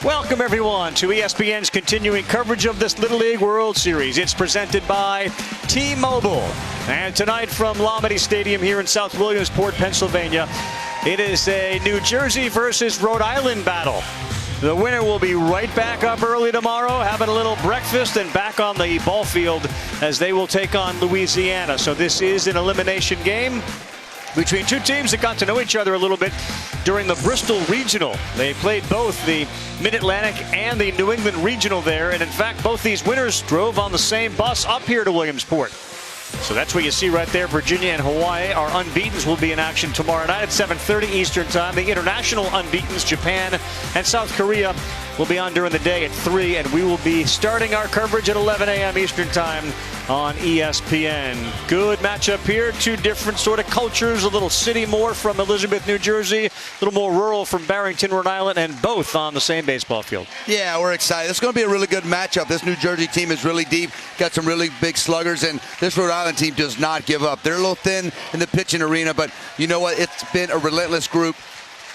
Welcome, everyone, to ESPN's continuing coverage of this Little League World Series. It's presented by T-Mobile. And tonight from Lombardi Stadium here in South Williamsport, Pennsylvania, it is a New Jersey versus Rhode Island battle. The winner will be right back up early tomorrow, having a little breakfast, and back on the ball field as they will take on Louisiana. So this is an elimination game between two teams that got to know each other a little bit during the Bristol Regional. They played both the Mid-Atlantic and the New England Regional there, and in fact both these winners drove on the same bus up here to Williamsport. So that's what you see right there. Virginia and Hawaii, our unbeatens, will be in action tomorrow night at 7:30 Eastern Time. The international unbeatens, Japan and South Korea, will be on during the day at 3, and we will be starting our coverage at 11 a.m. Eastern Time on ESPN. Good matchup here. Two different sort of cultures. A little city more from Elizabeth, New Jersey. A little more rural from Barrington, Rhode Island, and both on the same baseball field. Yeah, we're excited. It's going to be a really good matchup. This New Jersey team is really deep. Got some really big sluggers, and this Rhode Island team does not give up. They're a little thin in the pitching arena, but you know what? It's been a relentless group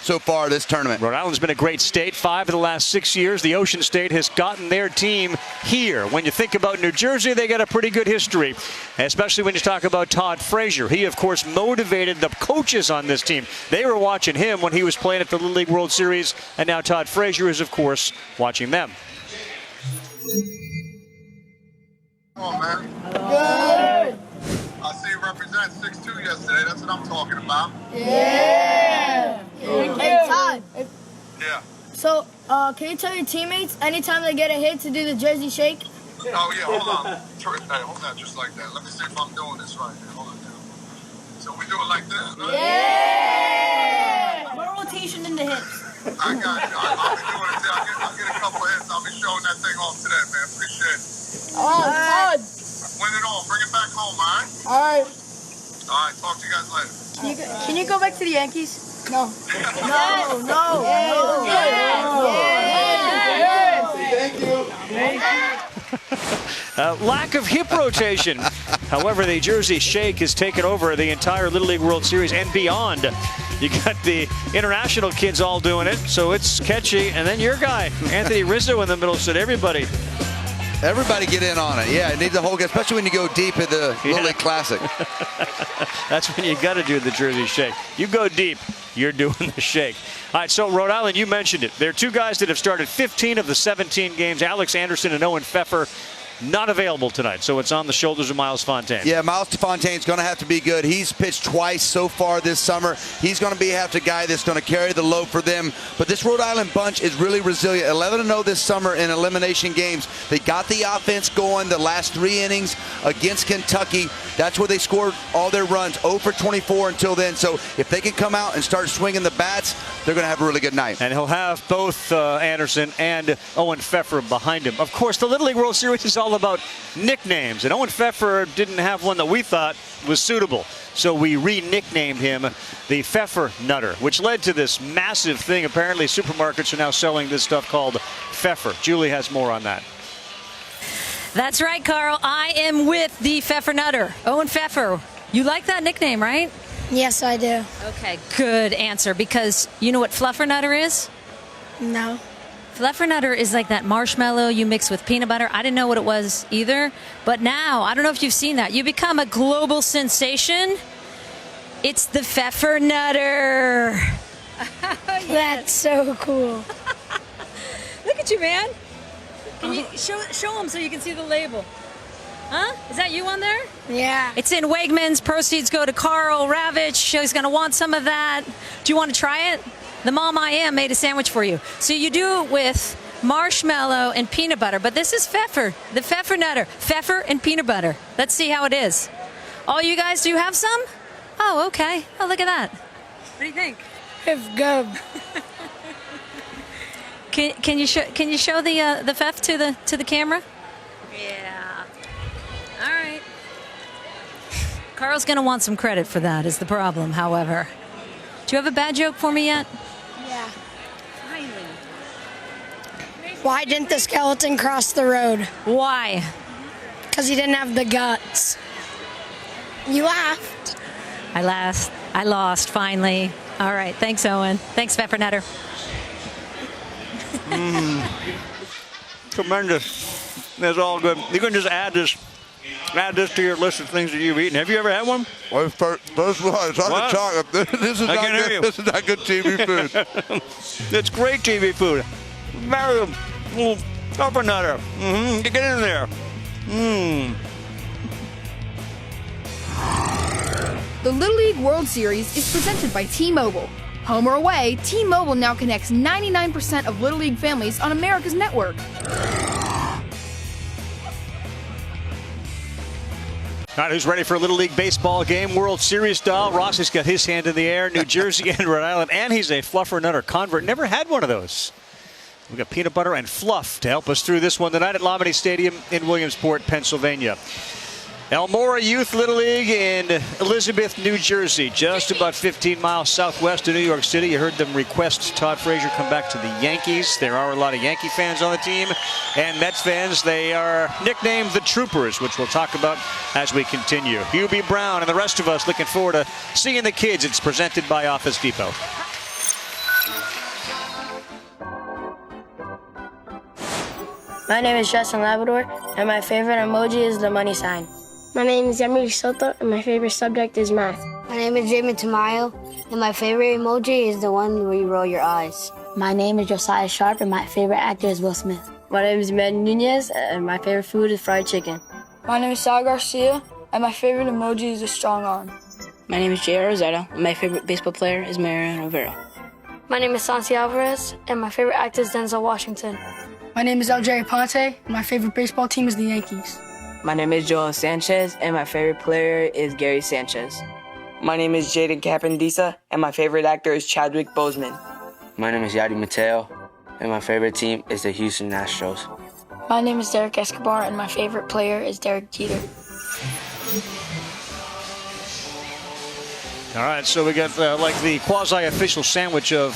so far this tournament. Rhode Island's been a great state 5 of the last 6 years. The Ocean State has gotten their team here. When you think about New Jersey, they got a pretty good history, especially when you talk about Todd Frazier. He, of course, motivated the coaches on this team. They were watching him when he was playing at the Little League World Series, and now Todd Frazier is, of course, watching them. Come on, man. Good. I see you represent 6'2" yesterday. That's what I'm talking about. Yeah. Hey, Todd. Yeah. So, can you tell your teammates anytime they get a hit to do the Jersey Shake? Oh, yeah, hold on. Hey, hold on, just like that. Let me see if I'm doing this right here. Hold on, dude. So we do it like this, right? Yeah. More rotation in the hips. I got you. I'll be doing it. I'll get a couple hits. I'll be showing that thing off today, man. Appreciate it. Oh, Todd. Win it all. Bring it back home, all right? All right. All right, talk to you guys later. Can you go back to the Yankees? No. No. Lack of hip rotation. However, the Jersey Shake has taken over the entire Little League World Series and beyond. You got the international kids all doing it, so it's catchy. And then your guy, Anthony Rizzo, in the middle, said everybody. Everybody get in on it. Yeah, it needs a whole game, especially when you go deep in the Little League Classic. That's when you got to do the Jersey Shake. You go deep, you're doing the shake. All right, so Rhode Island, you mentioned it. There are two guys that have started 15 of the 17 games, Alex Anderson and Owen Pfeffer. Not available tonight, so it's on the shoulders of Miles Fontaine. Yeah, Miles Fontaine's going to have to be good. He's pitched twice so far this summer. He's going to have to guy that's going to carry the load for them. But this Rhode Island bunch is really resilient. 11-0 this summer in elimination games. They got the offense going the last 3 innings against Kentucky. That's where they scored all their runs, 0 for 24 until then. So if they can come out and start swinging the bats, they're going to have a really good night. And he'll have both Anderson and Owen Pfeffer behind him. Of course, the Little League World Series is all about nicknames, and Owen Pfeffer didn't have one that we thought was suitable, so we re-nicknamed him the Pfeffer Nutter, which led to this massive thing. Apparently supermarkets are now selling this stuff called Pfeffer. Julie has more on that. That's right, Carl. I am with the Pfeffer Nutter, Owen Pfeffer. You like that nickname, right? Yes, I do. Okay, good answer, because you know what Fluffer Nutter is? No. Fluffernutter is like that marshmallow you mix with peanut butter. I didn't know what it was either. But now, I don't know if you've seen that. You become a global sensation. It's the Pfeffernutter. Yes. That's so cool. Look at you, man. Can you show them so you can see the label? Huh? Is that you on there? Yeah. It's in Wegmans. Proceeds go to Carl Ravitch. He's going to want some of that. Do you want to try it? The Mom I Am made a sandwich for you. So you do it with marshmallow and peanut butter. But this is Pfeffer, the Pfeffernutter. Pfeffer and peanut butter. Let's see how it is. All you guys, do you have some? Oh, okay. Oh, look at that. What do you think? It's good. Can you show the Pfeff to the camera? Yeah. All right. Carl's going to want some credit for that is the problem, however. Do you have a bad joke for me yet? Yeah. Why didn't the skeleton cross the road? Why? Because he didn't have the guts. You laughed. I lost finally. All right. Thanks, Owen. Thanks, Peppernutter. Tremendous. That's all good. You can just add this to your list of things that you've eaten. Have you ever had one? Well, first of all, it's on the chocolate. This is not good. This is not good TV food. It's great TV food. Very peppernutter. Get in there. The Little League World Series is presented by T-Mobile. Home or away, T-Mobile now connects 99% of Little League families on America's network. All right, who's ready for a Little League baseball game, World Series style? Rossi's got his hand in the air, New Jersey and Rhode Island, and he's a fluffernutter convert. Never had one of those. We've got peanut butter and fluff to help us through this one tonight at Lombardi Stadium in Williamsport, Pennsylvania. Elmora Youth Little League in Elizabeth, New Jersey, just about 15 miles southwest of New York City. You heard them request Todd Frazier come back to the Yankees. There are a lot of Yankee fans on the team and Mets fans. They are nicknamed the Troopers, which we'll talk about as we continue. Hubie Brown and the rest of us looking forward to seeing the kids. It's presented by Office Depot. My name is Justin Labrador, and my favorite emoji is the money sign. My name is Emily Soto, and my favorite subject is math. My name is Jamin Tamayo, and my favorite emoji is the one where you roll your eyes. My name is Josiah Sharp, and my favorite actor is Will Smith. My name is Matt Nunez, and my favorite food is fried chicken. My name is Sal Garcia, and my favorite emoji is a strong arm. My name is J.R. Rosetta, and my favorite baseball player is Mariano Rivera. My name is Santi Alvarez, and my favorite actor is Denzel Washington. My name is LJ Aponte, and my favorite baseball team is the Yankees. My name is Joel Sanchez, and my favorite player is Gary Sanchez. My name is Jaden Capandisa, and my favorite actor is Chadwick Boseman. My name is Yadi Mateo, and my favorite team is the Houston Astros. My name is Derek Escobar, and my favorite player is Derek Jeter. All right, so we got like the quasi-official sandwich of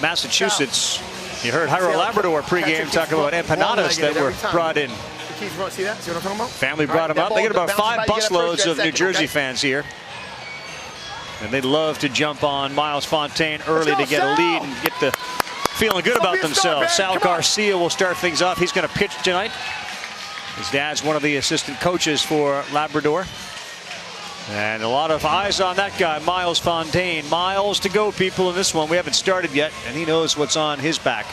Massachusetts. You heard Jairo Labrador pregame talking about empanadas that were brought in. You want to see that? See what I'm talking about? Family brought them up. They get about 5 busloads of New Jersey fans here. And they love to jump on Miles Fontaine early to get a lead and get the feeling good about themselves. Sal Garcia will start things off. He's going to pitch tonight. His dad's one of the assistant coaches for Labrador. And a lot of eyes on that guy, Miles Fontaine. Miles to go, people, in this one. We haven't started yet, and he knows what's on his back.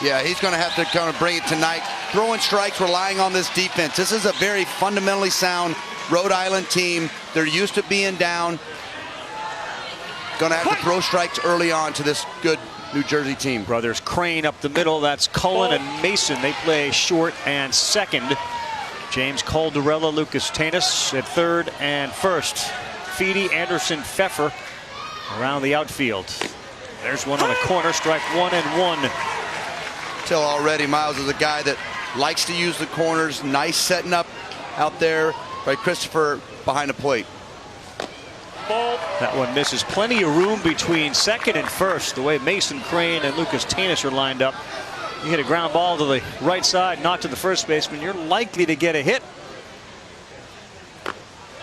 Yeah, he's going to have to kind of bring it tonight. Throwing strikes, relying on this defense. This is a very fundamentally sound Rhode Island team. They're used to being down. Going to have to throw strikes early on to this good New Jersey team. Brothers Crane up the middle. That's Cullen and Mason. They play short and second. James Caldarella, Lucas Tanis at third and first. Feedy, Anderson, Pfeffer around the outfield. There's one on the corner. Strike 1-1. Till already, Miles is a guy that likes to use the corners. Nice setting up out there by Christopher behind the plate. That one misses. Plenty of room between second and first. The way Mason Crane and Lucas Tanis are lined up. You hit a ground ball to the right side, not to the first baseman. You're likely to get a hit.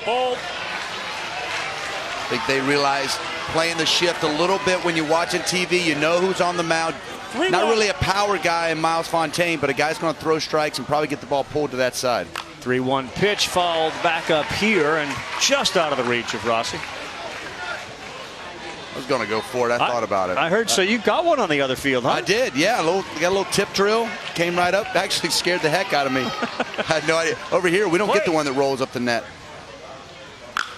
I think they realize playing the shift a little bit when you're watching TV. You know who's on the mound. Not really a power guy in Miles Fontaine, but a guy's going to throw strikes and probably get the ball pulled to that side. 3-1 pitch fouled back up here and just out of the reach of Rossi. I was going to go for it. I thought about it. I heard so you got one on the other field, huh? I did, yeah. Got a little tip drill. Came right up. Actually scared the heck out of me. I had no idea. Over here, we don't get the one that rolls up the net.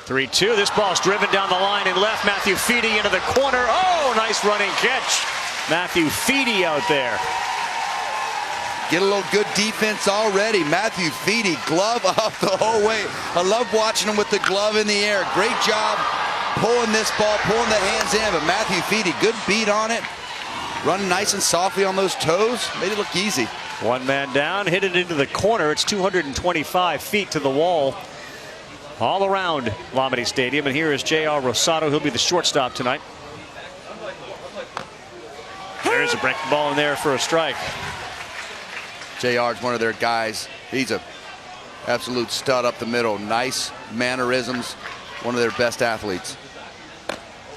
3-2. This ball's driven down the line and left. Matthew Feedy into the corner. Oh, nice running catch. Matthew Feedy out there. Get a little good defense already. Matthew Feedy, glove up the whole way. I love watching him with the glove in the air. Great job pulling this ball, pulling the hands in. But Matthew Feedy, good beat on it. Running nice and softly on those toes. Made it look easy. One man down, hit it into the corner. It's 225 feet to the wall. All around Lombardi Stadium. And here is J.R. Rosado. He'll be the shortstop tonight. There's a breaking ball in there for a strike. JR is one of their guys. He's a absolute stud up the middle. Nice mannerisms. One of their best athletes.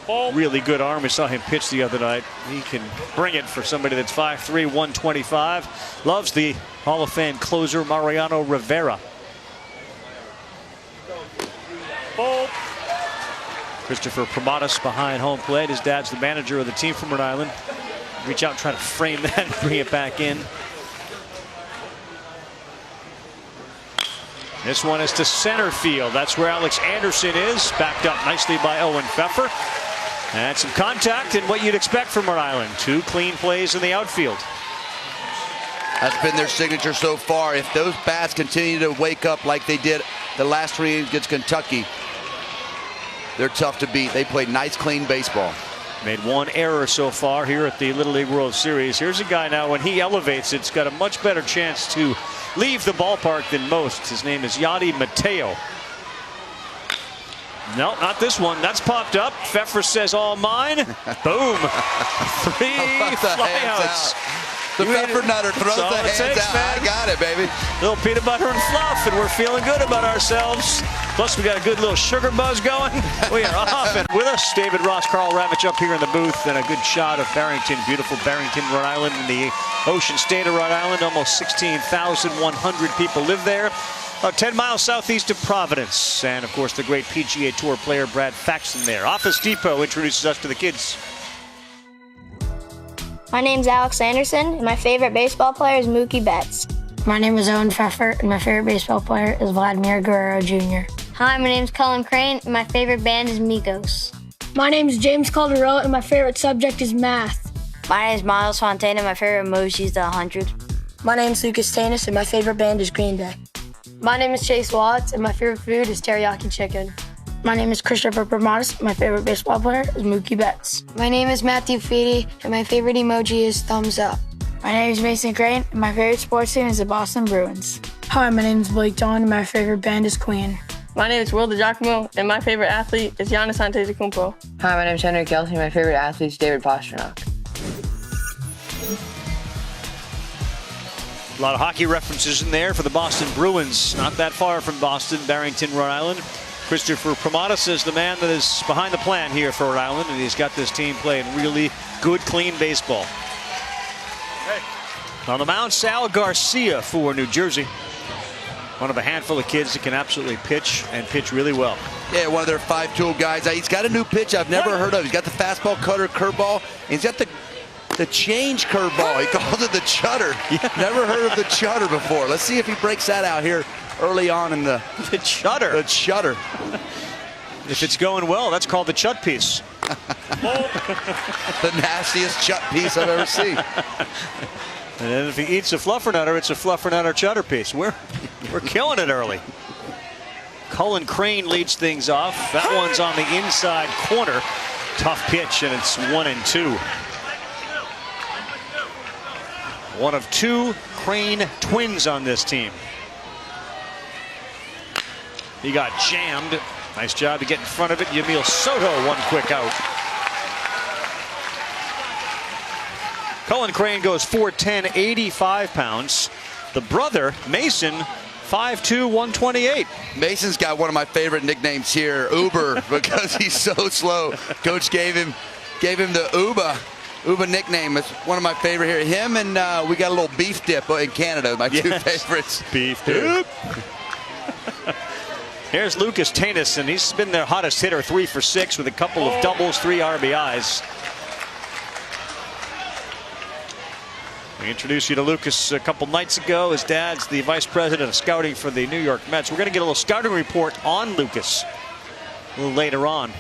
really good arm. We saw him pitch the other night. He can bring it for somebody that's 5'3", 125. Loves the Hall of Fame closer Mariano Rivera. Christopher Promatis behind home plate. His dad's the manager of the team from Rhode Island. Reach out and try to frame that and bring it back in. This one is to center field. That's where Alex Anderson is. Backed up nicely by Owen Pfeffer. And some contact and what you'd expect from Rhode Island. 2 clean plays in the outfield. That's been their signature so far. If those bats continue to wake up like they did the last 3 against Kentucky, they're tough to beat. They played nice, clean baseball. Made 1 error so far here at the Little League World Series. Here's a guy now, when he elevates, it's got a much better chance to leave the ballpark than most. His name is Yadi Mateo. No, not this one. That's popped up. Pfeffer says, all mine. Boom. 3 flyouts. The Pfeffer Nutter throws the hands out. Man. I got it, baby. Little peanut butter and fluff, and we're feeling good about ourselves. Plus, we got a good little sugar buzz going. We are off. And with us, David Ross, Carl Ravitch up here in the booth, and a good shot of Barrington, beautiful Barrington, Rhode Island, in the ocean state of Rhode Island. Almost 16,100 people live there. About 10 miles southeast of Providence. And, of course, the great PGA Tour player Brad Faxon there. Office Depot introduces us to the kids. My name's Alex Anderson, and my favorite baseball player is Mookie Betts. My name is Owen Pfeffer, and my favorite baseball player is Vladimir Guerrero Jr. Hi, my name's Cullen Crane, and my favorite band is Migos. My name's James Calderella, and my favorite subject is math. My name is Miles Fontana, and my favorite emoji is the 100. My name is Lucas Tanis, and my favorite band is Green Day. My name is Chase Watts, and my favorite food is teriyaki chicken. My name is Christopher Promatis. My favorite baseball player is Mookie Betts. My name is Matthew Feedy, and my favorite emoji is thumbs up. My name is Mason Crane, and my favorite sports team is the Boston Bruins. Hi, my name is Blake John, and my favorite band is Queen. My name is Will DiGiacomo, and my favorite athlete is Giannis Antetokounmpo. Hi, my name is Henry Kelsey. My favorite athlete is David Pastrnak. A lot of hockey references in there for the Boston Bruins. Not that far from Boston, Barrington, Rhode Island. Christopher Promatis is the man that is behind the plan here for Rhode Island, and he's got this team playing really good, clean baseball. On the mound, Sal Garcia for New Jersey. One of a handful of kids that can absolutely pitch and pitch really well. Yeah, one of their 5-tool guys. He's got a new pitch I've never heard of. He's got the fastball, cutter, curveball, and he's got the change curveball. He calls it the chutter. Never heard of the chutter before. Let's see if he breaks that out here early on in the chutter. The chutter. If it's going well, that's called the chut piece. The nastiest chut piece I've ever seen. And then if he eats a fluffernutter, it's a fluffernutter chutter piece. We're killing it early. Cullen Crane leads things off. That one's on the inside corner. Tough pitch, and it's 1-2. One of 2 Crane twins on this team. He got jammed. Nice job to get in front of it. Yamil Soto, one quick out. Cullen Crane goes 4'10", 85 pounds. The brother, Mason, 5'2", 128. Mason's got one of my favorite nicknames here, Uber, because he's so slow. Coach gave him the Uber nickname. It's one of my favorite here. Him and we got a little beef dip in Canada, my 2 favorites. Beef dip. Here's Lucas Tanis, and he's been their hottest hitter, 3 for 6 with a couple of doubles, 3 RBIs. We introduced you to Lucas a couple nights ago. His dad's the vice president of scouting for the New York Mets. We're going to get a little scouting report on Lucas a little later on.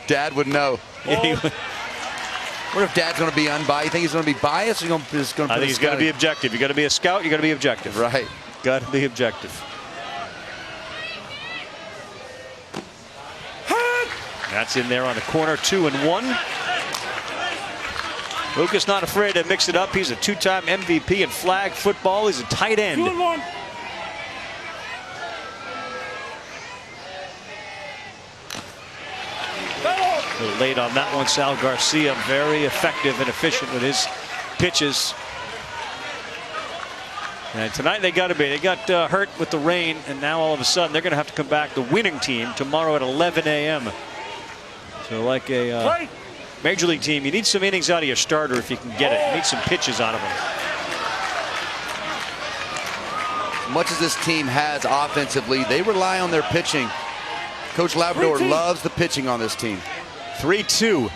Dad would know. What if Dad's going to be unbiased? You think he's going to be biased? Or just going to I think he's going to be objective. You got to be a scout. You got to be objective. Right. Got to be objective. That's in there on the corner, 2-1. Lucas not afraid to mix it up. He's a 2-time MVP in flag football. He's a tight end. 2-1. A little late on that one. Sal Garcia very effective and efficient with his pitches. And tonight they got hurt with the rain, and now all of a sudden they're going to have to come back, the winning team, tomorrow at 11 a.m. So like a major league team, you need some innings out of your starter if you can get it. You need some pitches out of him. As much as this team has offensively, they rely on their pitching. Coach Labrador loves the pitching on this team. 3-2.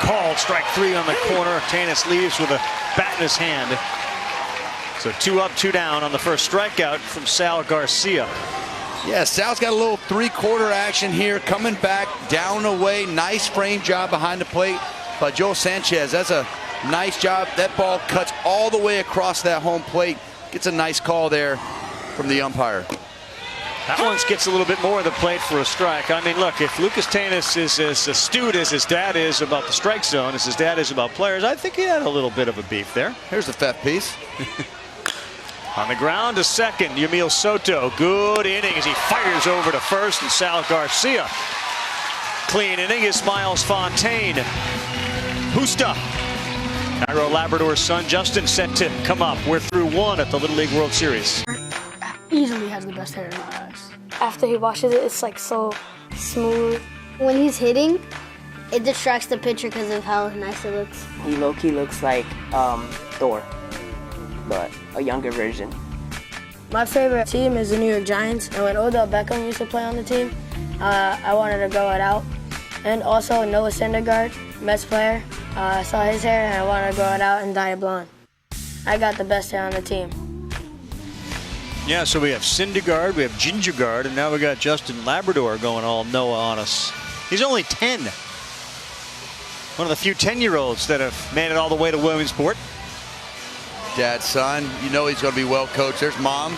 Called strike 3 on the corner. Tanis leaves with a bat in his hand. So 2 up, 2 down on the first strikeout from Sal Garcia. Yeah, Sal's got a little three-quarter action here, coming back, down away. Nice frame job behind the plate by Joel Sanchez. That's a nice job. That ball cuts all the way across that home plate. Gets a nice call there from the umpire. That one gets a little bit more of the plate for a strike. I mean, look, if Lucas Tanis is as astute as his dad is about the strike zone, as his dad is about players, I think he had a little bit of a beef there. Here's the fifth piece. On the ground to second, Yamil Soto. Good inning as he fires over to first, and Sal Garcia. Clean inning is Miles Fontaine. Husta. Cairo Labrador's son Justin set to come up. We're through 1 at the Little League World Series. Easily has the best hair in my eyes. After he washes it, it's like so smooth. When he's hitting, it distracts the pitcher because of how nice it looks. He low-key looks like Thor, but a younger version. My favorite team is the New York Giants, and when Odell Beckham used to play on the team, I wanted to grow it out. And also Noah Syndergaard, Mets player, I saw his hair and I wanted to grow it out and dye it blonde. I got the best hair on the team. Yeah, so we have Syndergaard, we have Gingergaard, and now we got Justin Labrador going all Noah on us. He's only 10. One of the few 10-year-olds that have made it all the way to Williamsport. Dad, son, you know he's going to be well coached. There's mom,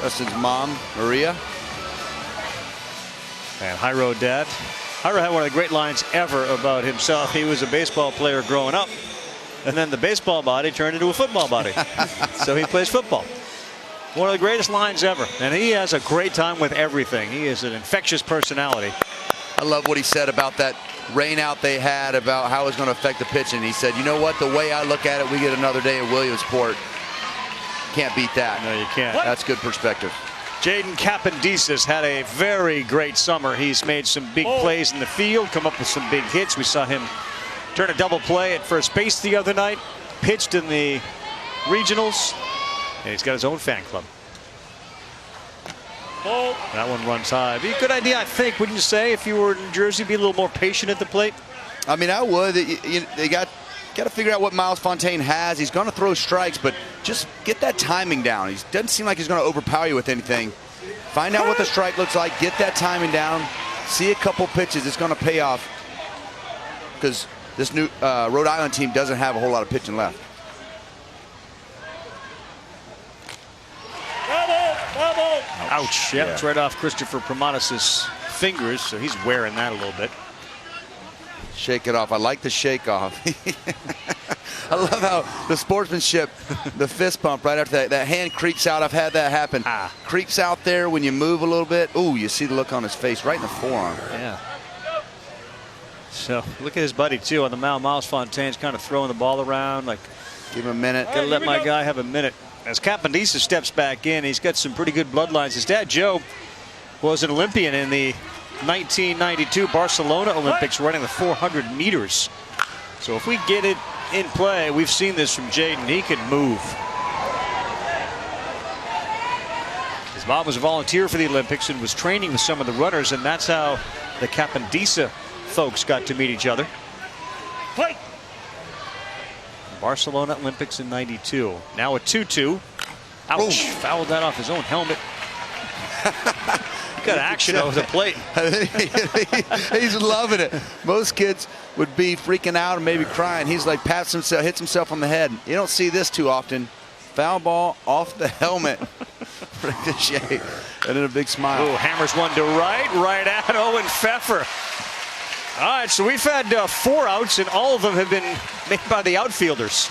Justin's mom, Maria. And Rhode dad. Rhode had one of the great lines ever about himself. He was a baseball player growing up, and then the baseball body turned into a football body. So he plays football. One of the greatest lines ever, and he has a great time with everything. He is an infectious personality. I love what he said about that rain out they had, about how it's going to affect the pitching. He said, you know what, the way I look at it, we get another day at Williamsport. Can't beat that. No, you can't. That's good perspective. Jaden Kapendisas had a very great summer. He's made some big plays in the field, come up with some big hits. We saw him turn a double play at first base the other night, pitched in the regionals, and he's got his own fan club. That one runs high. Be a good idea, I think, wouldn't you say, if you were in New Jersey, be a little more patient at the plate? I mean, I would. They got to figure out what Miles Fontaine has. He's going to throw strikes, but just get that timing down. He doesn't seem like he's going to overpower you with anything. Find out what the strike looks like. Get that timing down. See a couple pitches. It's going to pay off because this new Rhode Island team doesn't have a whole lot of pitching left. Ouch. Yeah, it's right off Christopher Primatis' fingers, so he's wearing that a little bit. Shake it off. I like the shake off. I love how the sportsmanship, the fist pump right after that. That hand creeps out. I've had that happen. Creeps out there when you move a little bit. Ooh, you see the look on his face right in the forearm. Yeah. So look at his buddy, too, on the mound. Miles Fontaine's kind of throwing the ball around. Like, give him a minute. Got to let my guy have a minute. As Kapendisas steps back in, he's got some pretty good bloodlines. His dad, Joe, was an Olympian in the 1992 Barcelona Olympics, running the 400 meters. So if we get it in play, we've seen this from Jaden, he can move. His mom was a volunteer for the Olympics and was training with some of the runners, and that's how the Kapendisa folks got to meet each other. Play. Barcelona Olympics in '92. Now a 2-2. Ouch. Fouled that off his own helmet. Got action over the plate. He's loving it. Most kids would be freaking out and maybe crying. He's like pats himself, hits himself on the head. You don't see this too often. Foul ball off the helmet. Ricochet. And then a big smile. Oh, hammers one to right at Owen Pfeffer. All right, so we've had 4 outs, and all of them have been made by the outfielders.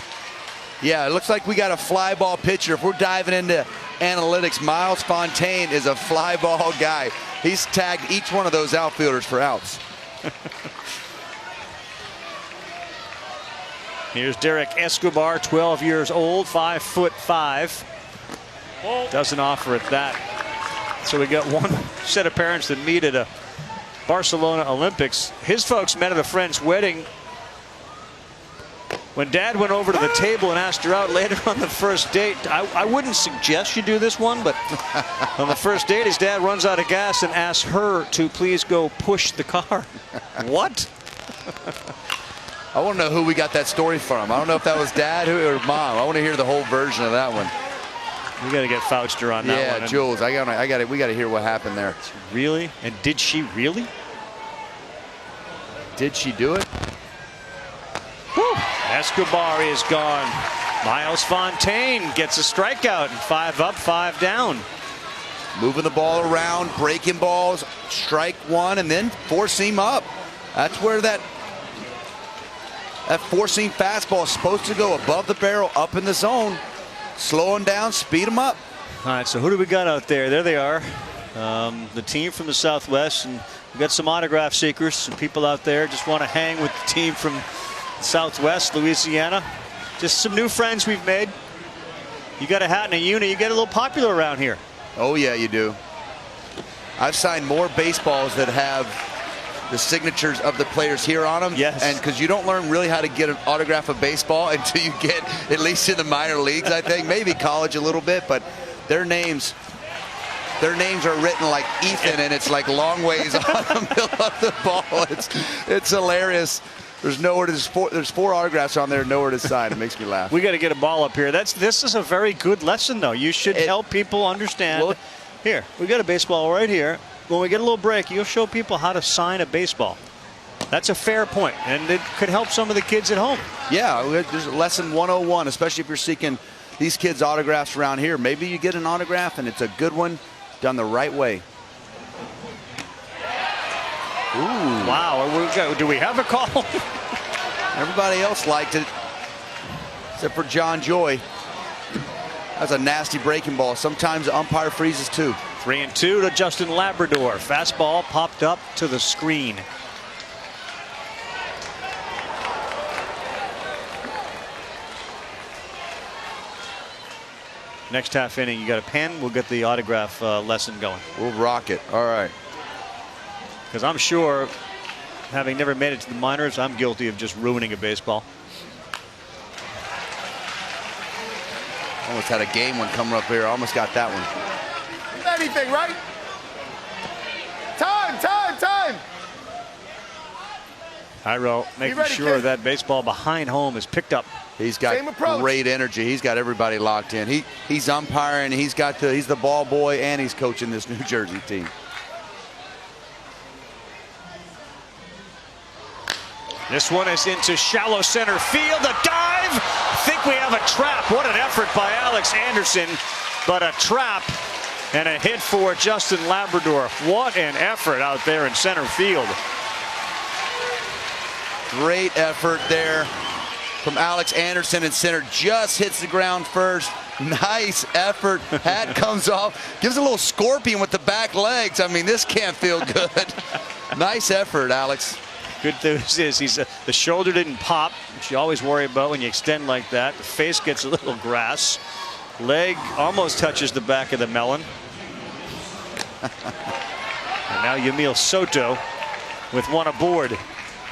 Yeah, it looks like we got a fly ball pitcher. If we're diving into analytics, Miles Fontaine is a fly ball guy. He's tagged each one of those outfielders for outs. Here's Derek Escobar, 12 years old, 5'5". Doesn't offer it that. So we got one set of parents that meet at a Barcelona Olympics. His folks met at a friend's wedding. When Dad went over to the table and asked her out later on the first date, I wouldn't suggest you do this one, but on the first date, his dad runs out of gas and asks her to please go push the car. What? I want to know who we got that story from. I don't know if that was Dad or Mom. I want to hear the whole version of that one. We got to get Fauster on that one. Yeah, Jules, we got to hear what happened there. Really? And did she really? Did she do it? Woo. Escobar is gone. Miles Fontaine gets a strikeout, and 5 up, 5 down. Moving the ball around, breaking balls, strike one, and then four-seam up. That's where that four-seam fastball is supposed to go, above the barrel, up in the zone. Slow them down, speed them up. All right, so who do we got out there? There they are. The team from the Southwest, and we've got some autograph seekers, some people out there just want to hang with the team from Southwest Louisiana. Just some new friends we've made. You got a hat and a uni, you get a little popular around here. Oh yeah, you do. I've signed more baseballs that have the signatures of the players here on them. Yes. And because you don't learn really how to get an autograph of baseball until you get at least in the minor leagues, I think. Maybe college a little bit, but their names are written like Ethan, and it's like long ways on the middle of the ball. It's hilarious. There's four autographs on there, nowhere to sign. It makes me laugh. We got to get a ball up here. This is a very good lesson, though. You should help people understand. Well, here, we got a baseball right here. When we get a little break, you'll show people how to sign a baseball. That's a fair point, and it could help some of the kids at home. Yeah, there's lesson 101, especially if you're seeking these kids' autographs around here. Maybe you get an autograph, and it's a good one done the right way. Ooh. Wow, do we have a call? Everybody else liked it, except for John Joy. That's a nasty breaking ball. Sometimes the umpire freezes too. 3-2 to Justin Labrador. Fastball popped up to the screen. Next half inning, you got a pen. We'll get the autograph lesson going. We'll rock it. All right. Because I'm sure, having never made it to the minors, I'm guilty of just ruining a baseball. Almost had a game one coming up here. Almost got that one. Anything, right? Time! Hyro making sure that baseball behind home is picked up. He's got great energy. He's got everybody locked in. He's umpiring. He's the ball boy, and he's coaching this New Jersey team. This one is into shallow center field. A dive. I think we have a trap. What an effort by Alex Anderson, but a trap and a hit for Justin Labrador. What an effort out there in center field. Great effort there from Alex Anderson in center. Just hits the ground first. Nice effort. Hat comes off. Gives a little scorpion with the back legs. I mean, this can't feel good. Nice effort, Alex. Good news is the shoulder didn't pop, which you always worry about when you extend like that. The face gets a little grass. Leg almost touches the back of the melon. And now Yamil Soto with one aboard.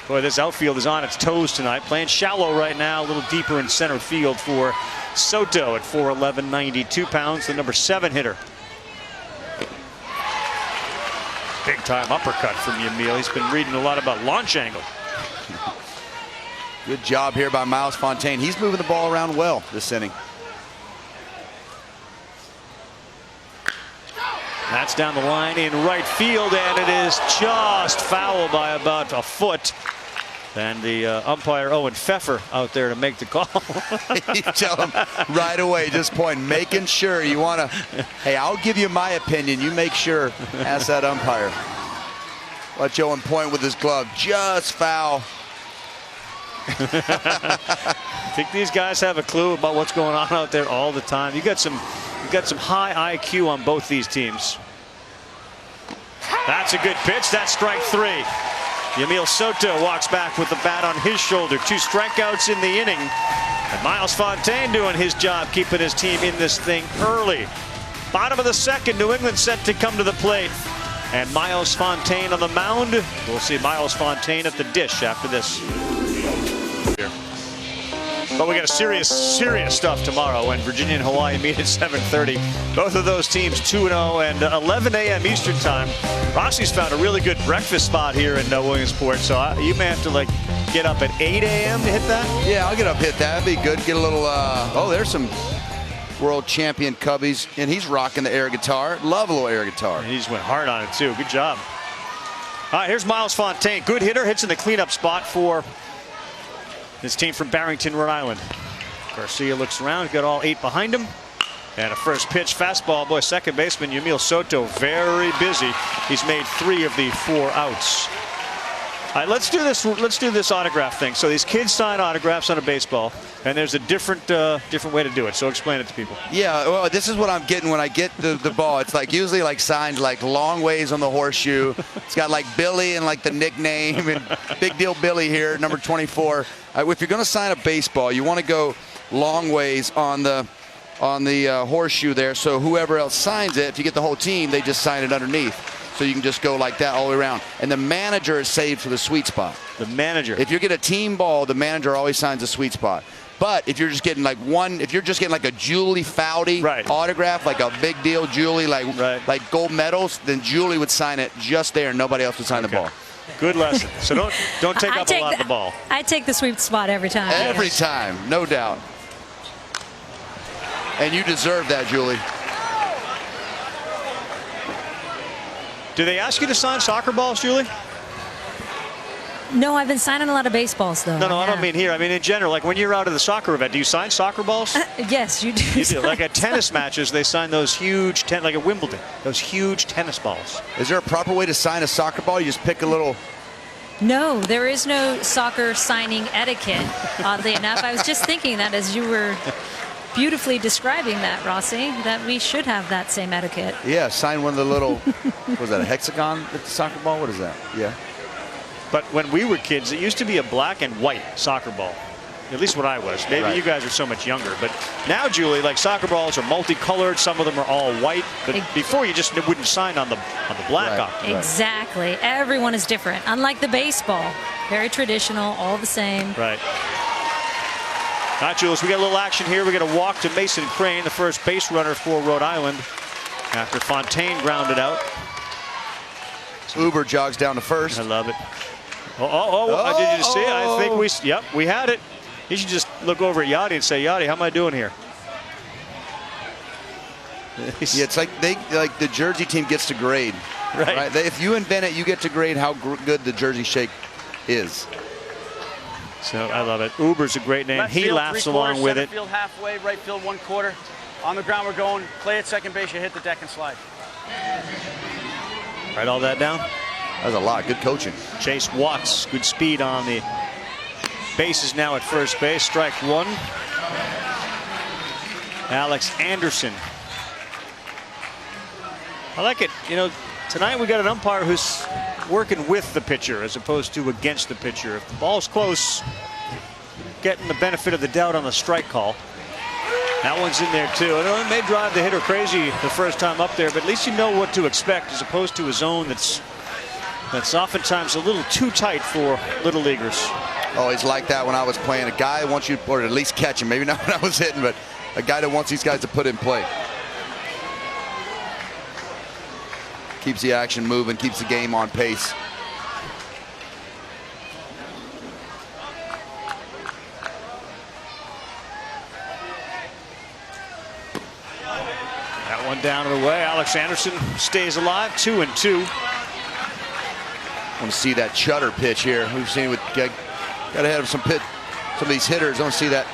Boy, this outfield is on its toes tonight. Playing shallow right now, a little deeper in center field for Soto at 4'11", 92 pounds, the number 7 hitter. Big time uppercut from Yamil. He's been reading a lot about launch angle. Good job here by Miles Fontaine. He's moving the ball around well this inning. That's down the line in right field, and it is just foul by about a foot. And the umpire, Owen Pfeffer, out there to make the call. You tell him right away, just point, making sure you want to, hey, I'll give you my opinion. You make sure, ask that umpire. Watch Owen point with his glove, just foul. I think these guys have a clue about what's going on out there all the time. You got some high IQ on both these teams. That's a good pitch. That's strike 3. Yamil Soto walks back with the bat on his shoulder. 2 strikeouts in the inning. And Miles Fontaine doing his job, keeping his team in this thing early. Bottom of the second, New England set to come to the plate. and Miles Fontaine on the mound. We'll see Miles Fontaine at the dish after this. But we got a serious stuff tomorrow when Virginia and Hawaii meet at 7:30. Both of those teams 2-0 and 11 a.m. Eastern time. Rossi's found a really good breakfast spot here in Williamsport, so you may have to get up at 8 a.m. to hit that. Yeah, I'll get up, hit that. That'd be good. Get a little. Oh, there's some world champion Cubbies, and he's rocking the air guitar. Love a little air guitar. And he just went hard on it too. Good job. All right, here's Miles Fontaine. Good hitter. Hits in the cleanup spot for this team from Barrington, Rhode Island. Garcia looks around, got all 8 behind him. And a first pitch fastball. Boy, second baseman Yamil Soto very busy. He's made 3 of the 4 outs. All right, let's do this autograph thing. So these kids sign autographs on a baseball, and there's a different way to do it. So explain it to people. Yeah, well, this is what I'm getting when I get the ball. It's usually signed long ways on the horseshoe. It's got Billy and the nickname and Big Deal Billy here, number 24. If you're going to sign a baseball, you want to go long ways on the horseshoe there. So whoever else signs it, if you get the whole team, they just sign it underneath. So you can just go like that all the way around. And the manager is saved for the sweet spot. The manager. If you get a team ball, the manager always signs a sweet spot. But if you're just getting if you're just getting a Julie Foudy autograph, a big deal Julie, like gold medals, then Julie would sign it just there, and nobody else would sign the ball. Good lesson. So don't take up a lot of the ball. I take the sweet spot every time. Every time, no doubt. And you deserve that, Julie. Do they ask you to sign soccer balls, Julie? No, I've been signing a lot of baseballs, though. No, I don't mean here. I mean in general. When you're out at the soccer event, do you sign soccer balls? Yes, you do. You do. At tennis matches, they sign those huge, like at Wimbledon, those huge tennis balls. Is there a proper way to sign a soccer ball? You just pick a little. No, there is no soccer signing etiquette, oddly enough. I was just thinking that as you were beautifully describing that, Rossi, that we should have that same etiquette. Yeah, sign one of the little, was that a hexagon with the soccer ball? What is that? Yeah. But when we were kids, it used to be a black and white soccer ball. At least when I was. Maybe you guys are so much younger. But now, Julie, soccer balls are multicolored. Some of them are all white. But before, you just wouldn't sign on the black option. Exactly. Everyone is different. Unlike the baseball. Very traditional, all the same. Right. All right, Jules, we got a little action here. We got a walk to Mason Crane, the first base runner for Rhode Island, after Fontaine grounded out. Uber jogs down to first. I love it. Did you see it? I think we had it. You should just look over at Yachty and say, Yachty, how am I doing here? Yeah, it's like the Jersey team gets to grade. Right. If you invent it, you get to grade how good the Jersey Shake is. So I love it. Uber's a great name. He laughs along with it. Field halfway, right field 1/4. On the ground we're going. Play at second base. You hit the deck and slide. Write all that down. That was a lot. Good coaching. Chase Watts, good speed on the bases now at first base. Strike 1. Alex Anderson. I like it. Tonight we got an umpire who's working with the pitcher as opposed to against the pitcher. If the ball's close, getting the benefit of the doubt on the strike call. That one's in there too. It may drive the hitter crazy the first time up there, but at least you know what to expect as opposed to a zone that's oftentimes a little too tight for little leaguers. Oh, he's like that when I was playing. A guy wants you, or at least catch him. Maybe not when I was hitting, but a guy that wants these guys to put in play. Keeps the action moving, keeps the game on pace. That one down and away. Alex Anderson stays alive, 2-2. I want to see that chutter pitch here. We've seen got ahead of some of these hitters. I want to see that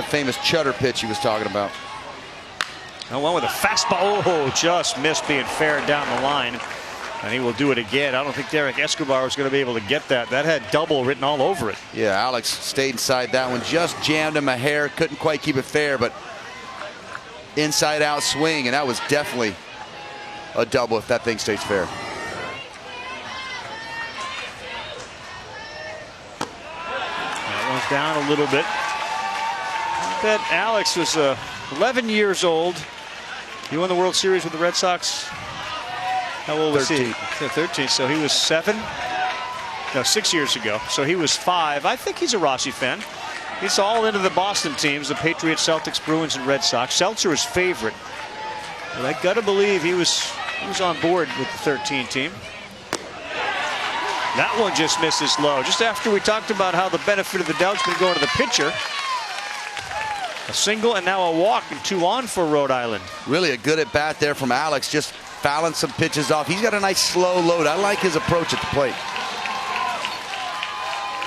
famous chutter pitch he was talking about. And one with a fastball. Oh, just missed being fair down the line. And he will do it again. I don't think Derek Escobar was going to be able to get that. That had double written all over it. Yeah, Alex stayed inside that one. Just jammed him a hair. Couldn't quite keep it fair, but inside out swing. And that was definitely a double if that thing stays fair. That one's down a little bit. I bet Alex was 11 years old. He won the World Series with the Red Sox How old was 13. he? 13. So he was 6 years ago. So he was 5. I think he's a Rossi fan. He's all into the Boston teams, the Patriots, Celtics, Bruins, and Red Sox. Seltzer is favorite. But I gotta believe he was on board with the 13 team. That one just misses low. Just after we talked about how the benefit of the doubt's been going to the pitcher. A single and now a walk and 2 on for Rhode Island. Really a good at bat there from Alex, just fouling some pitches off. He's got a nice slow load. I like his approach at the plate.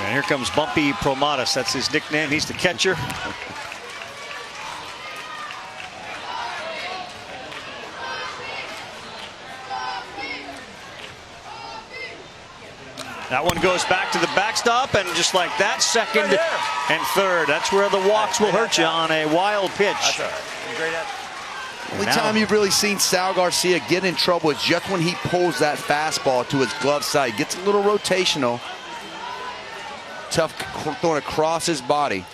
And here comes Bumpy Promatis. That's his nickname. He's the catcher. That one goes back to the backstop, and just like that, second and third. That's where the walks will hurt you on a wild pitch. That's all right. Great at. Only time you've really seen Sal Garcia get in trouble is just when he pulls that fastball to his glove side. Gets a little rotational. Tough throwing across his body.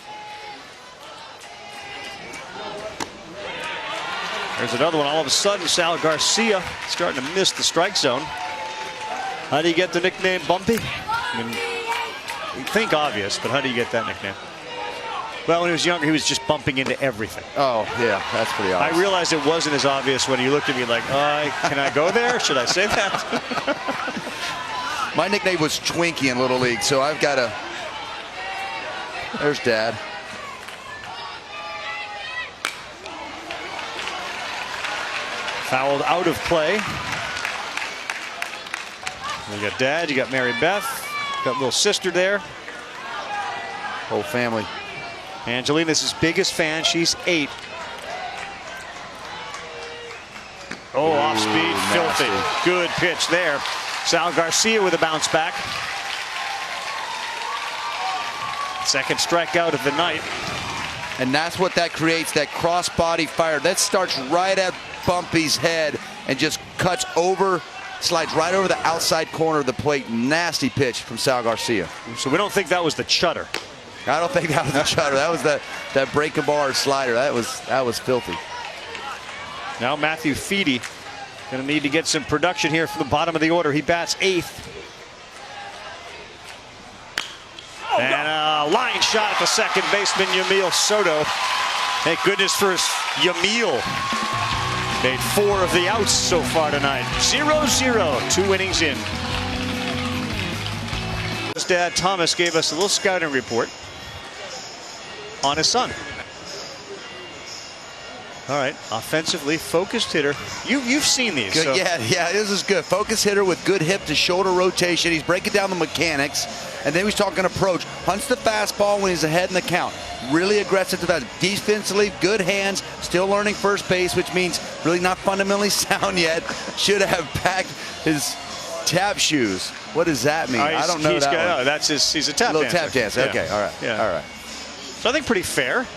There's another one. All of a sudden, Sal Garcia starting to miss the strike zone. How do you get the nickname Bumpy? I mean, you think obvious, but how do you get that nickname? Well, when he was younger, he was just bumping into everything. Oh, yeah, that's pretty obvious. I realized it wasn't as obvious when he looked at me like, can I go there? Should I say that? My nickname was Twinkie in Little League, so I've got to... There's Dad. Fouled out of play. You got Dad, you got Mary Beth, got little sister there. Whole family. Angelina's his biggest fan. She's 8. Oh, off speed, filthy. Good pitch there. Sal Garcia with a bounce back. Second strikeout of the night. And that's what that creates, that cross-body fire. That starts right at Bumpy's head and just cuts over, slides right over the outside corner of the plate. Nasty pitch from Sal Garcia. So we don't think that was the chutter. I don't think that was the chutter. That was that break a bar slider. That was filthy. Now Matthew Feedy going to need to get some production here from the bottom of the order. He bats 8th. And a line shot at the second baseman, Yamil Soto. Thank goodness for Yamil. Made 4 of the outs so far tonight. 0-0, 2 innings in. His dad, Thomas, gave us a little scouting report on his son. All right, offensively focused hitter. You've seen these. Good, so. yeah, this is good. Focus hitter with good hip to shoulder rotation. He's breaking down the mechanics, and then he's talking approach. Hunts the fastball when he's ahead in the count. Really aggressive to that. Defensively, good hands. Still learning first base, which means really not fundamentally sound yet. Should have packed his tap shoes. What does that mean? I don't know that one. That's he's a tap dancer. Little tap dancer. Yeah. Okay, all right. Yeah. All right. So I think pretty fair.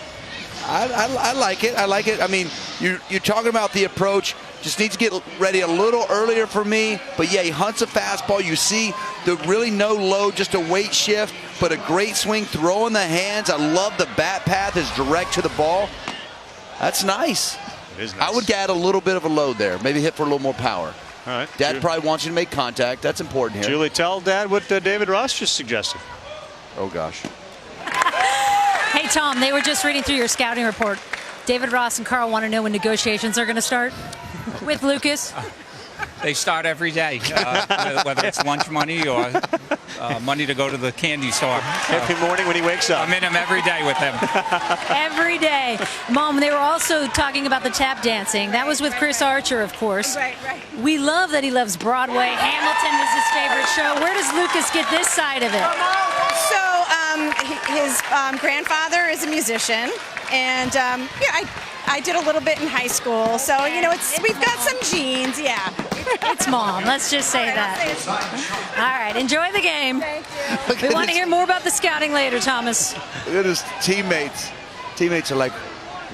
I like it. I like it. I mean, you're talking about the approach. Just needs to get ready a little earlier for me. But yeah, he hunts a fastball. You see the really no load, just a weight shift, but a great swing, throwing the hands. I love the bat path is direct to the ball. That's nice. It is nice. I would add a little bit of a load there. Maybe hit for a little more power. All right. Dad probably wants you to make contact. That's important here. Julie, tell Dad what David Ross just suggested. Oh, gosh. Hey, Tom, they were just reading through your scouting report. David Ross and Carl want to know when negotiations are going to start with Lucas. They start every day, whether it's lunch money or money to go to the candy store. Every morning when he wakes up. I'm in him every day with him. Every day. Mom, they were also talking about the tap dancing. That was with Chris Archer, of course. Right. We love that he loves Broadway. Hamilton is his favorite show. Where does Lucas get this side of it? So his grandfather is a musician, and I did a little bit in high school. So we've got some genes, yeah. It's Mom. Let's just say that. All right, enjoy the game. Thank you. We want to hear more about the scouting later, Thomas. Look at his teammates. Teammates are like,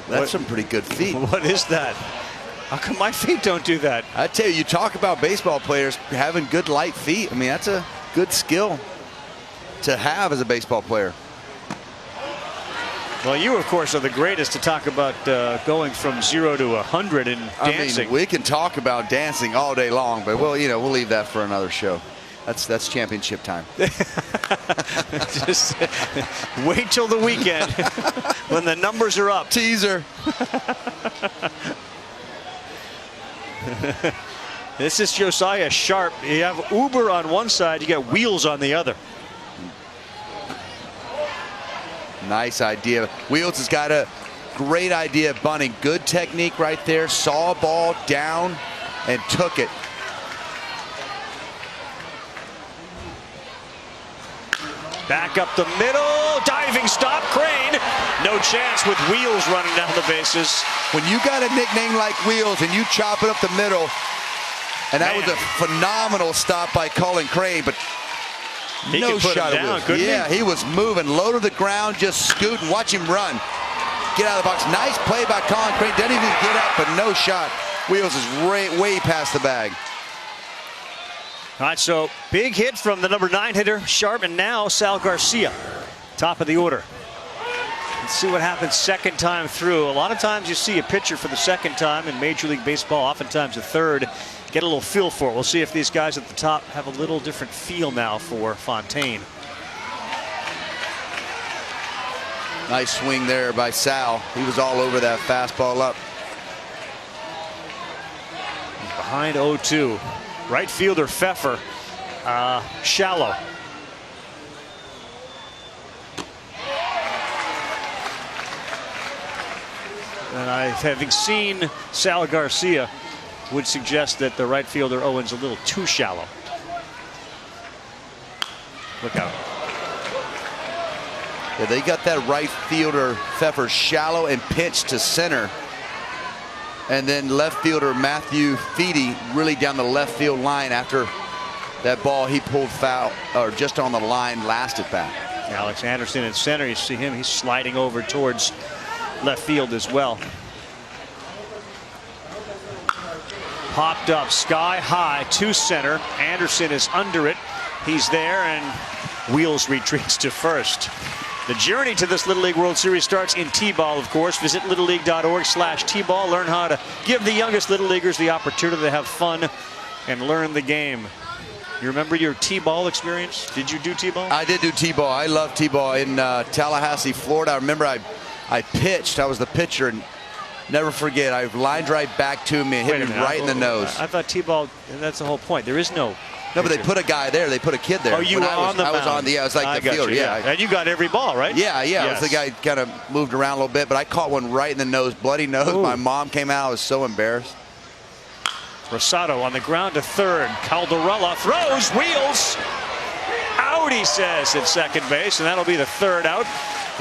that's some pretty good feet. What is that? How come my feet don't do that? I tell you talk about baseball players having good light feet. I mean, that's a good skill to have as a baseball player. Well, you, of course, are the greatest to talk about going from 0 to 100 in dancing. I mean, we can talk about dancing all day long, but we'll leave that for another show. That's championship time. Just wait till the weekend when the numbers are up. Teaser. This is Josiah Sharp. You have Uber on one side, you got Wheels on the other. Nice idea. Wheels has got a great idea of bunting. Good technique right there. Saw a ball down and took it. Back up the middle, diving stop, Crane. No chance with Wheels running down the bases. When you got a nickname like Wheels and you chop it up the middle, and that was a phenomenal stop by Colin Crane, but he no shot him down, of Wheels. Yeah, he was moving, low to the ground, just scooting. Watch him run. Get out of the box. Nice play by Colin Crane. Doesn't even get up, but no shot. Wheels is way past the bag. All right, so big hit from the number 9 hitter, Sharp, and now Sal Garcia, top of the order. Let's see what happens second time through. A lot of times you see a pitcher for the second time in Major League Baseball, oftentimes a third, get a little feel for it. We'll see if these guys at the top have a little different feel now for Fontaine. Nice swing there by Sal. He was all over that fastball up. He's behind 0-2. Right fielder Pfeffer, shallow. And having seen Sal Garcia, would suggest that the right fielder Owen's a little too shallow. Look out. Yeah, they got that right fielder Pfeffer shallow and pitched to center. And then left fielder Matthew Feedy really down the left field line after that ball he pulled foul, or just on the line, last at bat. Alex Anderson in center. You see him, he's sliding over towards left field as well. Popped up sky high to center. Anderson is under it. He's there, and Wheels retreats to first. The journey to this Little League World Series starts in T-ball, of course. Visit littleleague.org/T-ball. Learn how to give the youngest Little Leaguers the opportunity to have fun and learn the game. You remember your T-ball experience? Did you do T-ball? I did do T-ball. I love T-ball in Tallahassee, Florida. I remember I pitched. I was the pitcher, and never forget, I lined right back to me and hit me right in the nose. I thought T-ball, that's the whole point. There is no. No, but they put a guy there. They put a kid there. Oh, you were on the mound. I was on the, I was like the fielder. Yeah. And you got every ball, right? Yeah. Yes. I was the guy kind of moved around a little bit, but I caught one right in the nose, bloody nose. Ooh. My mom came out. I was so embarrassed. Rosado on the ground to third. Caldarella throws, Wheels. Out, he says, at second base, and that'll be the third out.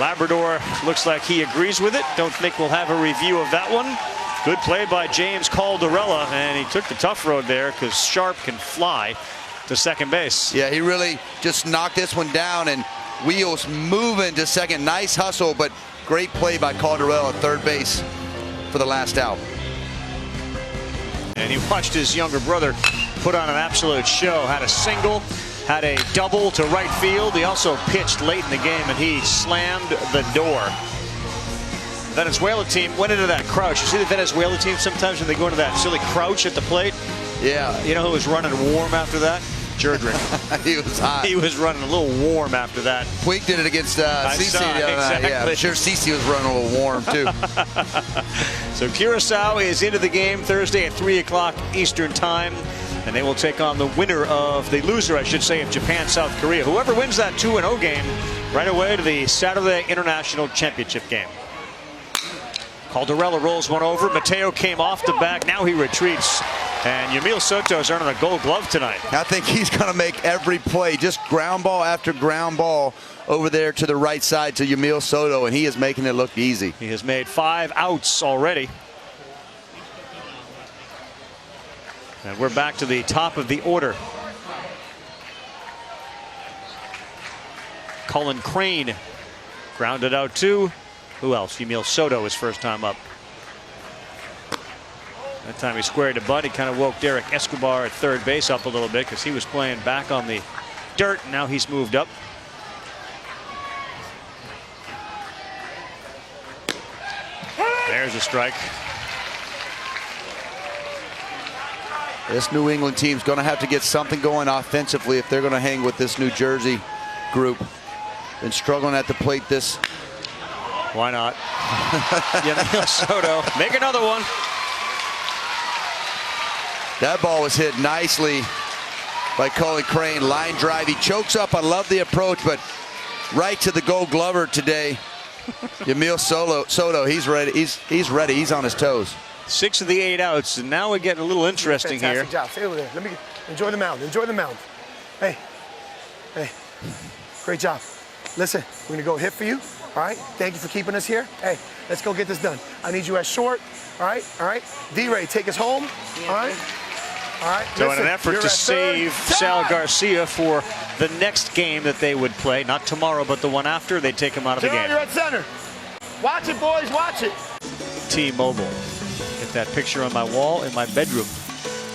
Labrador looks like he agrees with it. Don't think we'll have a review of that one. Good play by James Caldarella, and he took the tough road there because Sharp can fly to second base. Yeah, he really just knocked this one down, and Wheels moving to second. Nice hustle, but great play by Caldarella at third base for the last out. And he watched his younger brother put on an absolute show. Had a single, had a double to right field. He also pitched late in the game, and he slammed the door. Venezuela team went into that crouch. You see the Venezuela team sometimes when they go into that silly crouch at the plate? Yeah. You know who was running warm after that? Jerdrin. He was hot. He was running a little warm after that. Puig did it against Cece the other night. Yeah, I'm sure Cece was running a little warm too. So Curacao is into the game Thursday at 3 o'clock Eastern time, and they will take on the winner of the loser, I should say, of Japan-South Korea. Whoever wins that 2-0 game right away to the Saturday International Championship game. Caldarella rolls one over. Mateo came off the back. Now he retreats. And Yamil Soto is earning a gold glove tonight. I think he's going to make every play. Just ground ball after ground ball over there to the right side to Yamil Soto, and he is making it look easy. He has made 5 outs already. And we're back to the top of the order. Colin Crane grounded out too. Who else? Yamil Soto, his first time up. That time he squared a bunt. He kind of woke Derek Escobar at third base up a little bit because he was playing back on the dirt. Now he's moved up. There's a strike. This New England team's going to have to get something going offensively if they're going to hang with this New Jersey group. Been struggling at the plate this. Why not? Yamil Soto, make another one. That ball was hit nicely by Colin Crane. Line drive. He chokes up. I love the approach, but right to the Gold Glover today. Yamil Soto, he's ready. He's ready. He's on his toes. 6 of the 8 outs, and now we're getting a little interesting here. Fantastic job. Stay over there. Let me enjoy the mound. Enjoy the mound. Hey, great job. Listen, we're gonna go hit for you. All right. Thank you for keeping us here. Hey, let's go get this done. I need you at short. All right. All right. D-Ray, take us home. All right. All right. So in an effort to save Sal Garcia for the next game that they would play, not tomorrow, but the one after, they take him out of the game. You're at center. Watch it, boys. Watch it. T-Mobile. Get that picture on my wall in my bedroom.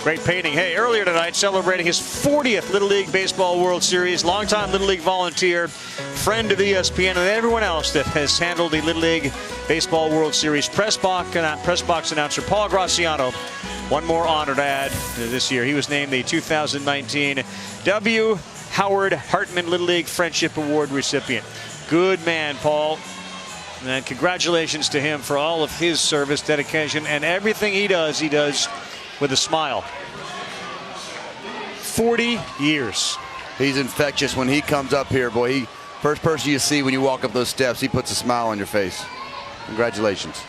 Great painting. Hey, earlier tonight, celebrating his 40th Little League Baseball World Series, longtime Little League volunteer, friend of ESPN, and everyone else that has handled the Little League Baseball World Series. Press box announcer Paul Graciano. One more honor to add this year. He was named the 2019 W. Howard Hartman Little League Friendship Award recipient. Good man, Paul. And congratulations to him for all of his service, dedication, and everything he does with a smile. 40 years. He's infectious when he comes up here, boy. First person you see when you walk up those steps, he puts a smile on your face. Congratulations.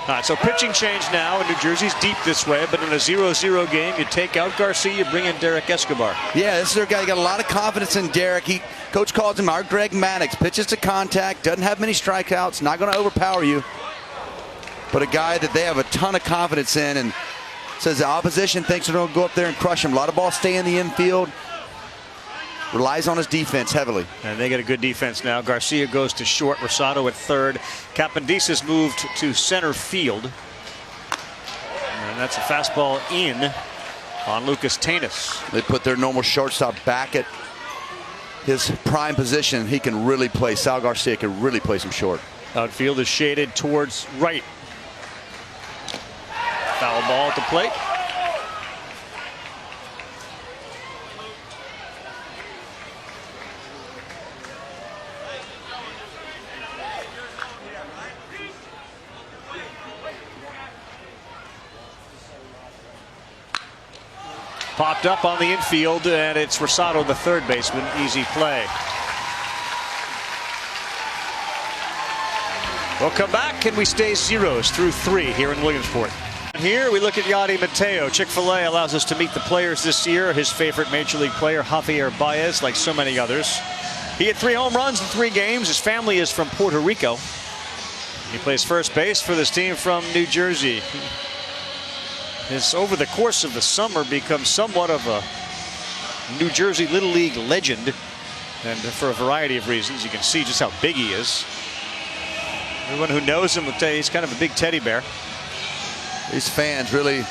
All right, so pitching change now, and New Jersey's deep this way, but in a 0-0 game, you take out Garcia, you bring in Derek Escobar. Yeah, this is their guy. You got a lot of confidence in Derek. Coach calls him our Greg Maddox. Pitches to contact, doesn't have many strikeouts, not going to overpower you. But a guy that they have a ton of confidence in, and says the opposition thinks they're going to go up there and crush him. A lot of balls stay in the infield. Relies on his defense heavily. And they get a good defense now. Garcia goes to short. Rosado at third. Capendisa's moved to center field. And that's a fastball in on Lucas Tanis. They put their normal shortstop back at his prime position. He can really play. Sal Garcia can really play some short. Outfield is shaded towards right. Foul ball at the plate. Popped up on the infield, and it's Rosado, the third baseman. Easy play. We'll come back, and we stay zeros through 3 here in Williamsport. Here we look at Yadi Mateo. Chick-fil-A allows us to meet the players this year. His favorite Major League player, Javier Baez, like so many others. He had 3 home runs in 3 games. His family is from Puerto Rico. He plays first base for this team from New Jersey. Has over the course of the summer become somewhat of a New Jersey Little League legend, and for a variety of reasons. You can see just how big he is. Everyone who knows him will tell you he's kind of a big teddy bear. These fans really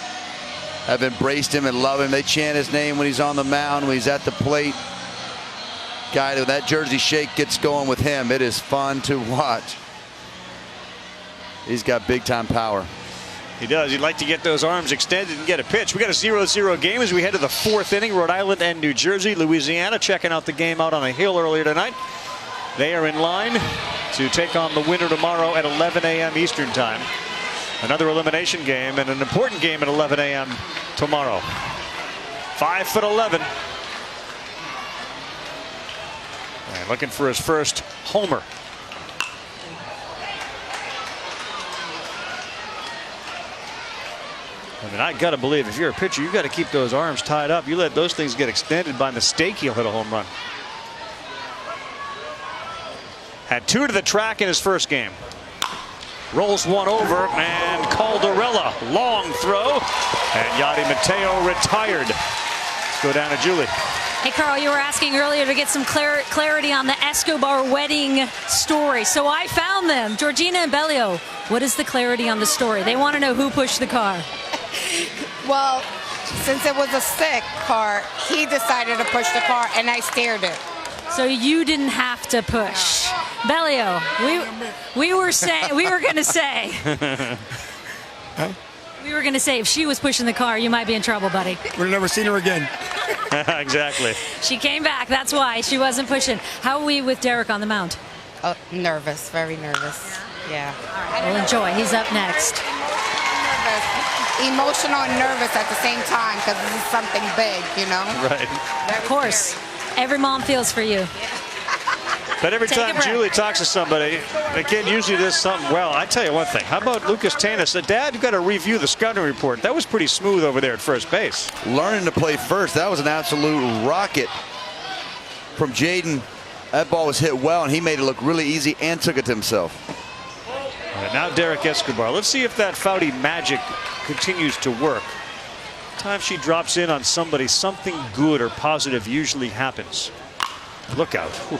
have embraced him and love him. They chant his name when he's on the mound, when he's at the plate. Guy, when that jersey shake gets going with him, it is fun to watch. He's got big time power. He does. He'd like to get those arms extended and get a pitch. We got a 0-0 game as we head to the 4th inning. Rhode Island and New Jersey. Louisiana checking out the game out on a hill earlier tonight. They are in line to take on the winner tomorrow at 11 a.m. Eastern time. Another elimination game and an important game at 11 a.m. tomorrow. 5'11". And looking for his first homer. I mean, I got to believe if you're a pitcher, you got to keep those arms tied up. You let those things get extended by mistake, he'll hit a home run. Had 2 to the track in his first game. Rolls one over, and Caldarella, long throw, and Yadi Mateo retired. Let's go down to Julie. Hey, Carl, you were asking earlier to get some clarity on the Escobar wedding story. So I found them. Georgina and Bellio, what is the clarity on the story? They want to know who pushed the car. Well, since it was a stick car, he decided to push the car, and I steered it. So you didn't have to push. Bellio, we were going to say. We were going to say if she was pushing the car, you might be in trouble, buddy. We've never seen her again. Exactly. She came back. That's why she wasn't pushing. How are we with Derek on the mound? Nervous, very nervous. Yeah. We'll enjoy. He's up next. Nervous. Emotional and nervous at the same time because this is something big, you know? Right. Of course. Every mom feels for you. But every time Julie talks to somebody, the kid usually does something well. I tell you one thing. How about Lucas Tanis? Dad, you got to review the scouting report. That was pretty smooth over there at first base. Learning to play first. That was an absolute rocket from Jaden. That ball was hit well, and he made it look really easy and took it to himself. Right, now Derek Escobar. Let's see if that Foudy magic continues to work. Time she drops in on somebody, something good or positive usually happens. Look out. Whew.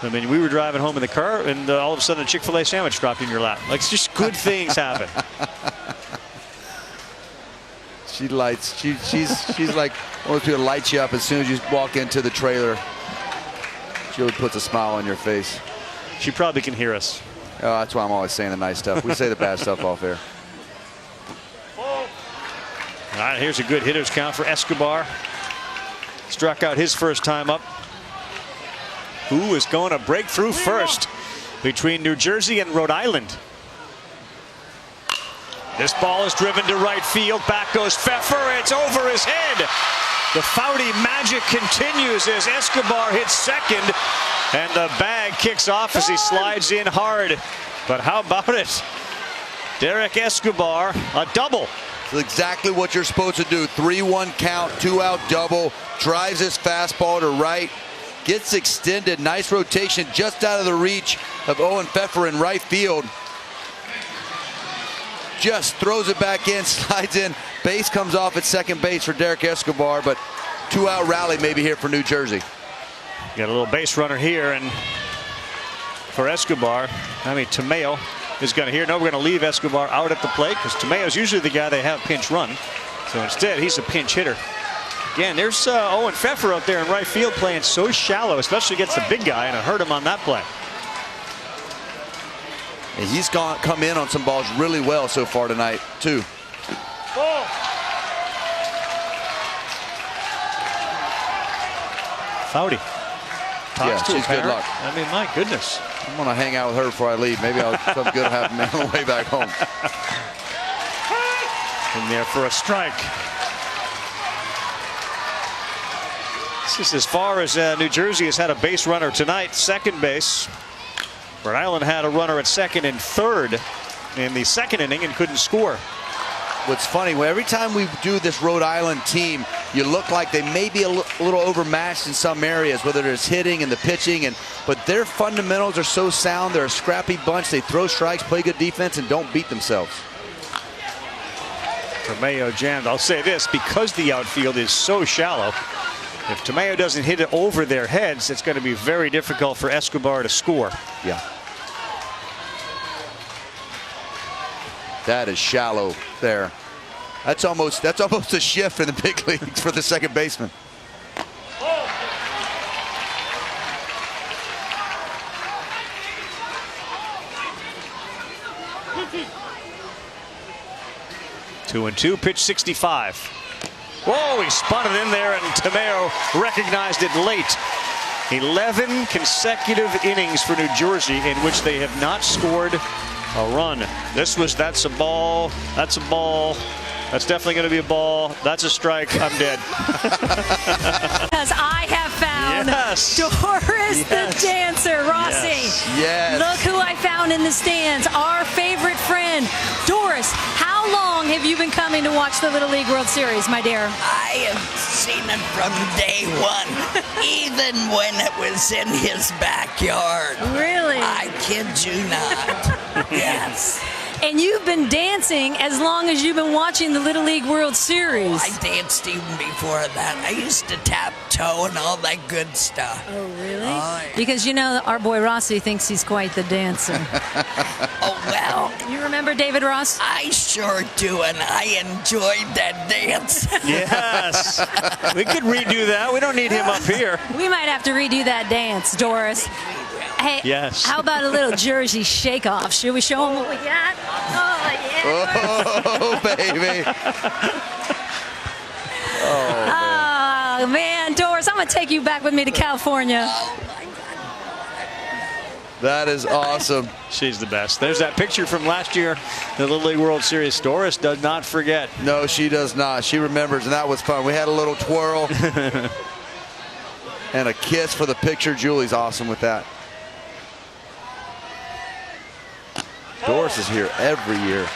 I mean, we were driving home in the car, and all of a sudden a Chick-fil-A sandwich dropped in your lap. Like, it's just good things happen. She lights. She's like one of those people that lights you up as soon as you walk into the trailer. She really puts a smile on your face. She probably can hear us. Oh, that's why I'm always saying the nice stuff. We say the bad stuff off air. All right, here's a good hitter's count for Escobar. Struck out his first time up. Who is going to break through first between New Jersey and Rhode Island? This ball is driven to right field. Back goes Pfeffer. It's over his head. The Foudy magic continues as Escobar hits second, and the bag kicks off as he slides in hard. But how about it? Derek Escobar, a double. It's exactly what you're supposed to do. 3-1 count, 2-out double. Drives his fastball to right. Gets extended. Nice rotation just out of the reach of Owen Pfeffer in right field. Just throws it back in, slides in. Base comes off at second base for Derek Escobar, but 2-out rally maybe here for New Jersey. Got a little base runner here, and for Escobar, I mean, Tamayo is going to here. No, we're going to leave Escobar out at the plate because Tamayo's usually the guy they have pinch run. So instead, he's a pinch hitter. Again, there's Owen Pfeffer out there in right field playing so shallow, especially against the big guy, and it hurt him on that play. And he's come in on some balls really well so far tonight, too. Foudy. Yeah, she's good luck. I mean, my goodness. I'm going to hang out with her before I leave. Maybe something good will happen on the way back home. In there for a strike. This is as far as New Jersey has had a base runner tonight. Second base. Rhode Island had a runner at second and third in the second inning and couldn't score. What's funny, every time we do this Rhode Island team, you look like they may be a little overmatched in some areas, whether it's hitting and the pitching, but their fundamentals are so sound. They're a scrappy bunch. They throw strikes, play good defense, and don't beat themselves. Tamayo jammed. I'll say this, because the outfield is so shallow, if Tamayo doesn't hit it over their heads, it's going to be very difficult for Escobar to score. Yeah. That is shallow there. That's almost a shift in the big leagues for the second baseman. Two and two, pitch 65. Whoa, he spun it in there, and Tamayo recognized it late. 11 consecutive innings for New Jersey in which they have not scored a run. That's a ball. That's a ball. That's definitely going to be a ball. That's a strike. I'm dead. Because I have found Doris the dancer, Rossi. Yes. Look who I found in the stands. Our favorite friend, Doris. How long have you been coming to watch the Little League World Series, my dear? I have seen it from day one, even when it was in his backyard. Really? I kid you not. Yes. And you've been dancing as long as you've been watching the Little League World Series. I danced even before that. I used to tap toe and all that good stuff. Oh, really? Oh, yeah. Because, you know, our boy Rossi thinks he's quite the dancer. Oh, well. You remember David Ross? I sure do, and I enjoyed that dance. Yes. We could redo that. We don't need him up here. We might have to redo that dance, Doris. Hey, yes. How about a little Jersey shake-off? Should we show them what we got? Oh, yeah. Oh, baby. Oh, man, Doris, I'm going to take you back with me to California. That is awesome. She's the best. There's that picture from last year, the Little League World Series. Doris does not forget. No, she does not. She remembers, and that was fun. We had a little twirl and a kiss for the picture. Julie's awesome with that. Doris is here every year.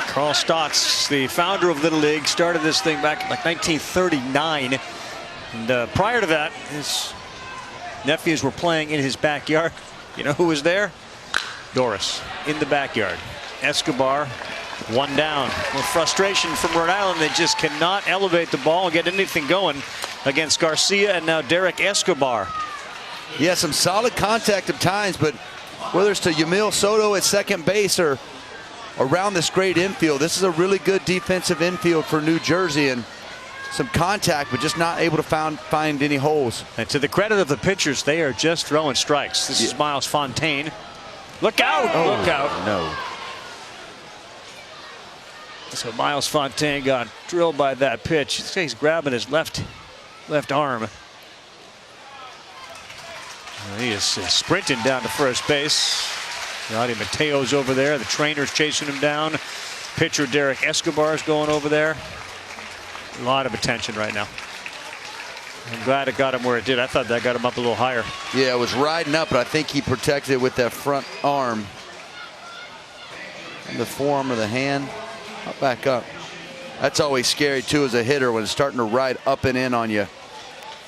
Carl Stotts, the founder of Little League, started this thing back in like 1939. And prior to that, his nephews were playing in his backyard. You know who was there? Doris, in the backyard. Escobar, one down. With frustration from Rhode Island, they just cannot elevate the ball and get anything going against Garcia and now Derek Escobar. He has some solid contact at times, but whether it's to Yamil Soto at second base or around this great infield, this is a really good defensive infield for New Jersey, and some contact, but just not able to find any holes. And to the credit of the pitchers, they are just throwing strikes. This is Miles Fontaine. Look out! Oh, look out! No. So Miles Fontaine got drilled by that pitch. He's grabbing his left arm. He is sprinting down to first base. Roddy Mateo's over there. The trainer's chasing him down. Pitcher Derek Escobar is going over there. A lot of attention right now. I'm glad it got him where it did. I thought that got him up a little higher. Yeah, it was riding up, but I think he protected it with that front arm. And the forearm of the hand. Up back up. That's always scary too as a hitter when it's starting to ride up and in on you.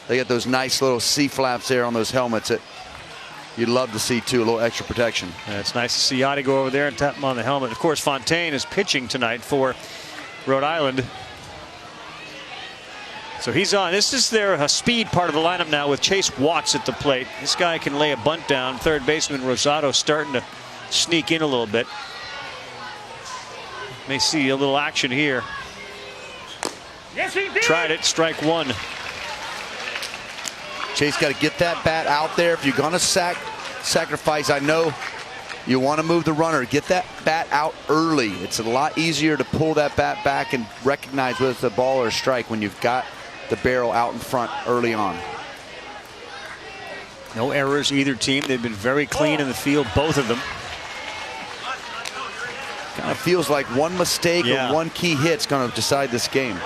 They get those nice little C-flaps there on those helmets that you'd love to see too, a little extra protection. Yeah, it's nice to see Yachty go over there and tap him on the helmet. Of course, Fontaine is pitching tonight for Rhode Island. So he's on. This is their speed part of the lineup now with Chase Watts at the plate. This guy can lay a bunt down. Third baseman Rosado starting to sneak in a little bit. May see a little action here. Yes, he did. Tried it, strike one. Chase got to get that bat out there. If you're going to sacrifice, I know you want to move the runner. Get that bat out early. It's a lot easier to pull that bat back and recognize whether it's a ball or a strike when you've got the barrel out in front early on. No errors either team. They've been very clean in the field, both of them. Kind of feels like one mistake or one key hit's going to decide this game.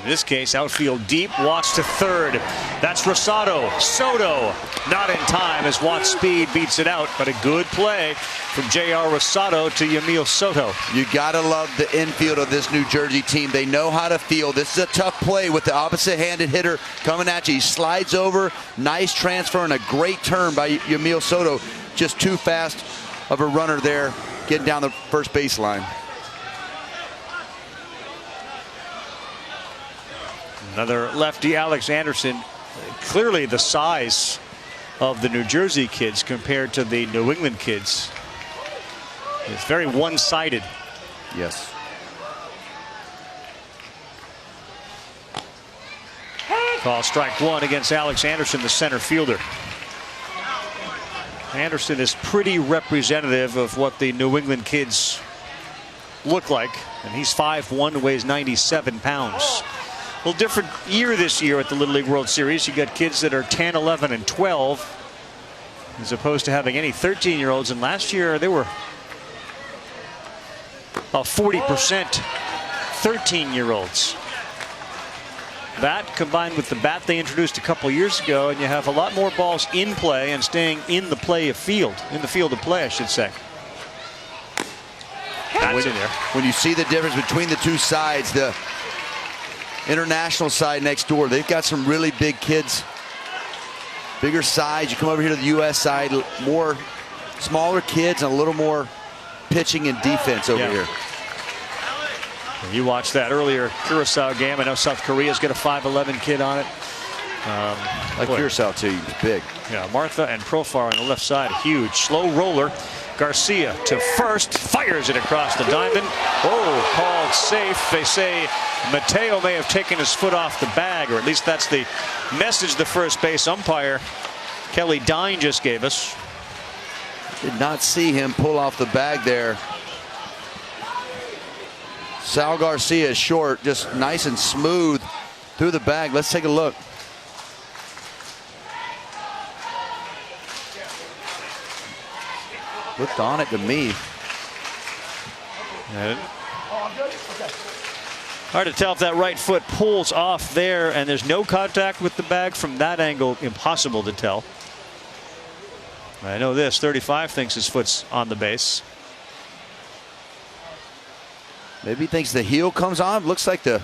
In this case, outfield deep, Watts to third. That's Rosado. Soto not in time as Watts' speed beats it out, but a good play from J.R. Rosado to Yamil Soto. You gotta love the infield of this New Jersey team. They know how to field. This is a tough play with the opposite-handed hitter coming at you. He slides over, nice transfer and a great turn by Yamil Soto. Just too fast of a runner there, getting down the first baseline. Another lefty, Alex Anderson. Clearly the size of the New Jersey kids compared to the New England kids. It's very one-sided. Yes. Call strike one against Alex Anderson, the center fielder. Anderson is pretty representative of what the New England kids look like. And he's 5'1", weighs 97 pounds. A little different year this year at the Little League World Series. You got kids that are 10, 11, and 12, as opposed to having any 13-year-olds. And last year they were about 40% 13-year-olds. That combined with the bat they introduced a couple years ago, and you have a lot more balls in play and staying in the field of play, I should say. That's in there. When you see the difference between the two sides, the international side next door, they've got some really big kids bigger size. You come over here to the U.S. side, more smaller kids and a little more pitching and defense over here. You watched that earlier Curacao game. I know South Korea's got a 5'11" kid on it. Like Curacao too, he's big. Yeah, Martha and Profar on the left side, huge. Slow roller. Garcia to first, fires it across the diamond. Oh, called safe. They say Mateo may have taken his foot off the bag, or at least that's the message the first base umpire Kelly Dine just gave us. Did not see him pull off the bag there. Sal Garcia short, just nice and smooth through the bag. Let's take a look. Looked on it to me. Hard to tell if that right foot pulls off there, and there's no contact with the bag from that angle. Impossible to tell. I know this, 35 thinks his foot's on the base. Maybe he thinks the heel comes on. Looks like the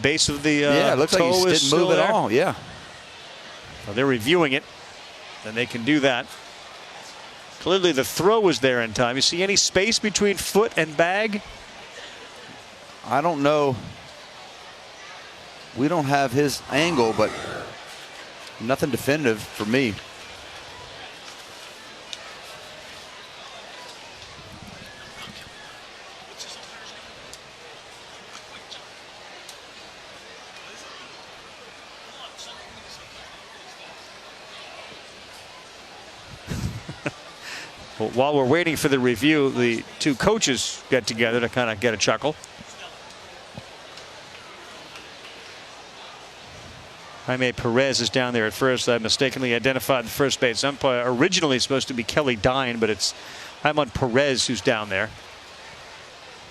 base of the yeah, it looks like he didn't move at all. Yeah. Well, they're reviewing it, and they can do that. Clearly the throw was there in time. You see any space between foot and bag? I don't know. We don't have his angle, but nothing definitive for me. Well, while we're waiting for the review, the two coaches get together to kind of get a chuckle. Jaime Perez is down there at first. I mistakenly identified the first base umpire. Originally supposed to be Kelly Dine, but it's Jaime Perez who's down there.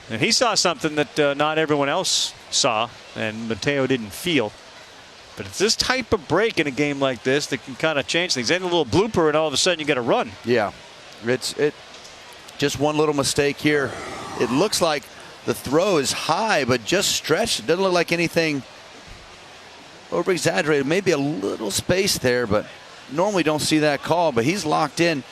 And he saw something that not everyone else saw, and Mateo didn't feel. But it's this type of break in a game like this that can kind of change things. Then a little blooper, and all of a sudden you get a run. Yeah. It's just one little mistake here. It looks like the throw is high, but just stretched. It doesn't look like anything over exaggerated. Maybe a little space there, but normally don't see that call. But he's locked in.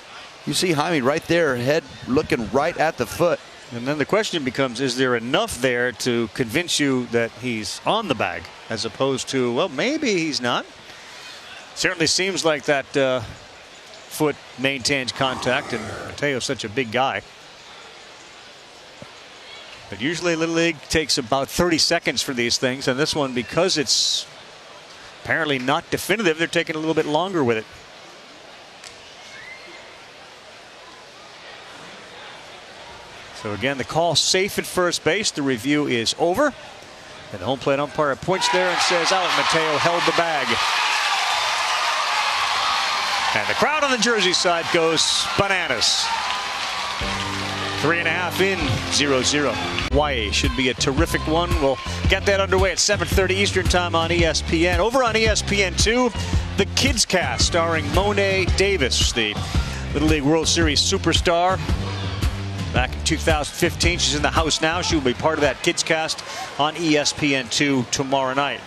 You see Jaime right there, head looking right at the foot. And then the question becomes, is there enough there to convince you that he's on the bag, as opposed to, well, maybe he's not? Certainly seems like that foot maintains contact, and Mateo's such a big guy. But usually Little League takes about 30 seconds for these things, and this one, because it's apparently not definitive, they're taking a little bit longer with it. So again, the call safe at first base. The review is over, and the home plate umpire points there and says out. Mateo held the bag. And the crowd on the Jersey side goes bananas. 3.5 in, 0-0. Hawaii should be a terrific one. We'll get that underway at 7:30 Eastern time on ESPN. Over on ESPN2, the Kids Cast starring Monet Davis, the Little League World Series superstar. Back in 2015, she's in the house now. She will be part of that Kids Cast on ESPN2 tomorrow night.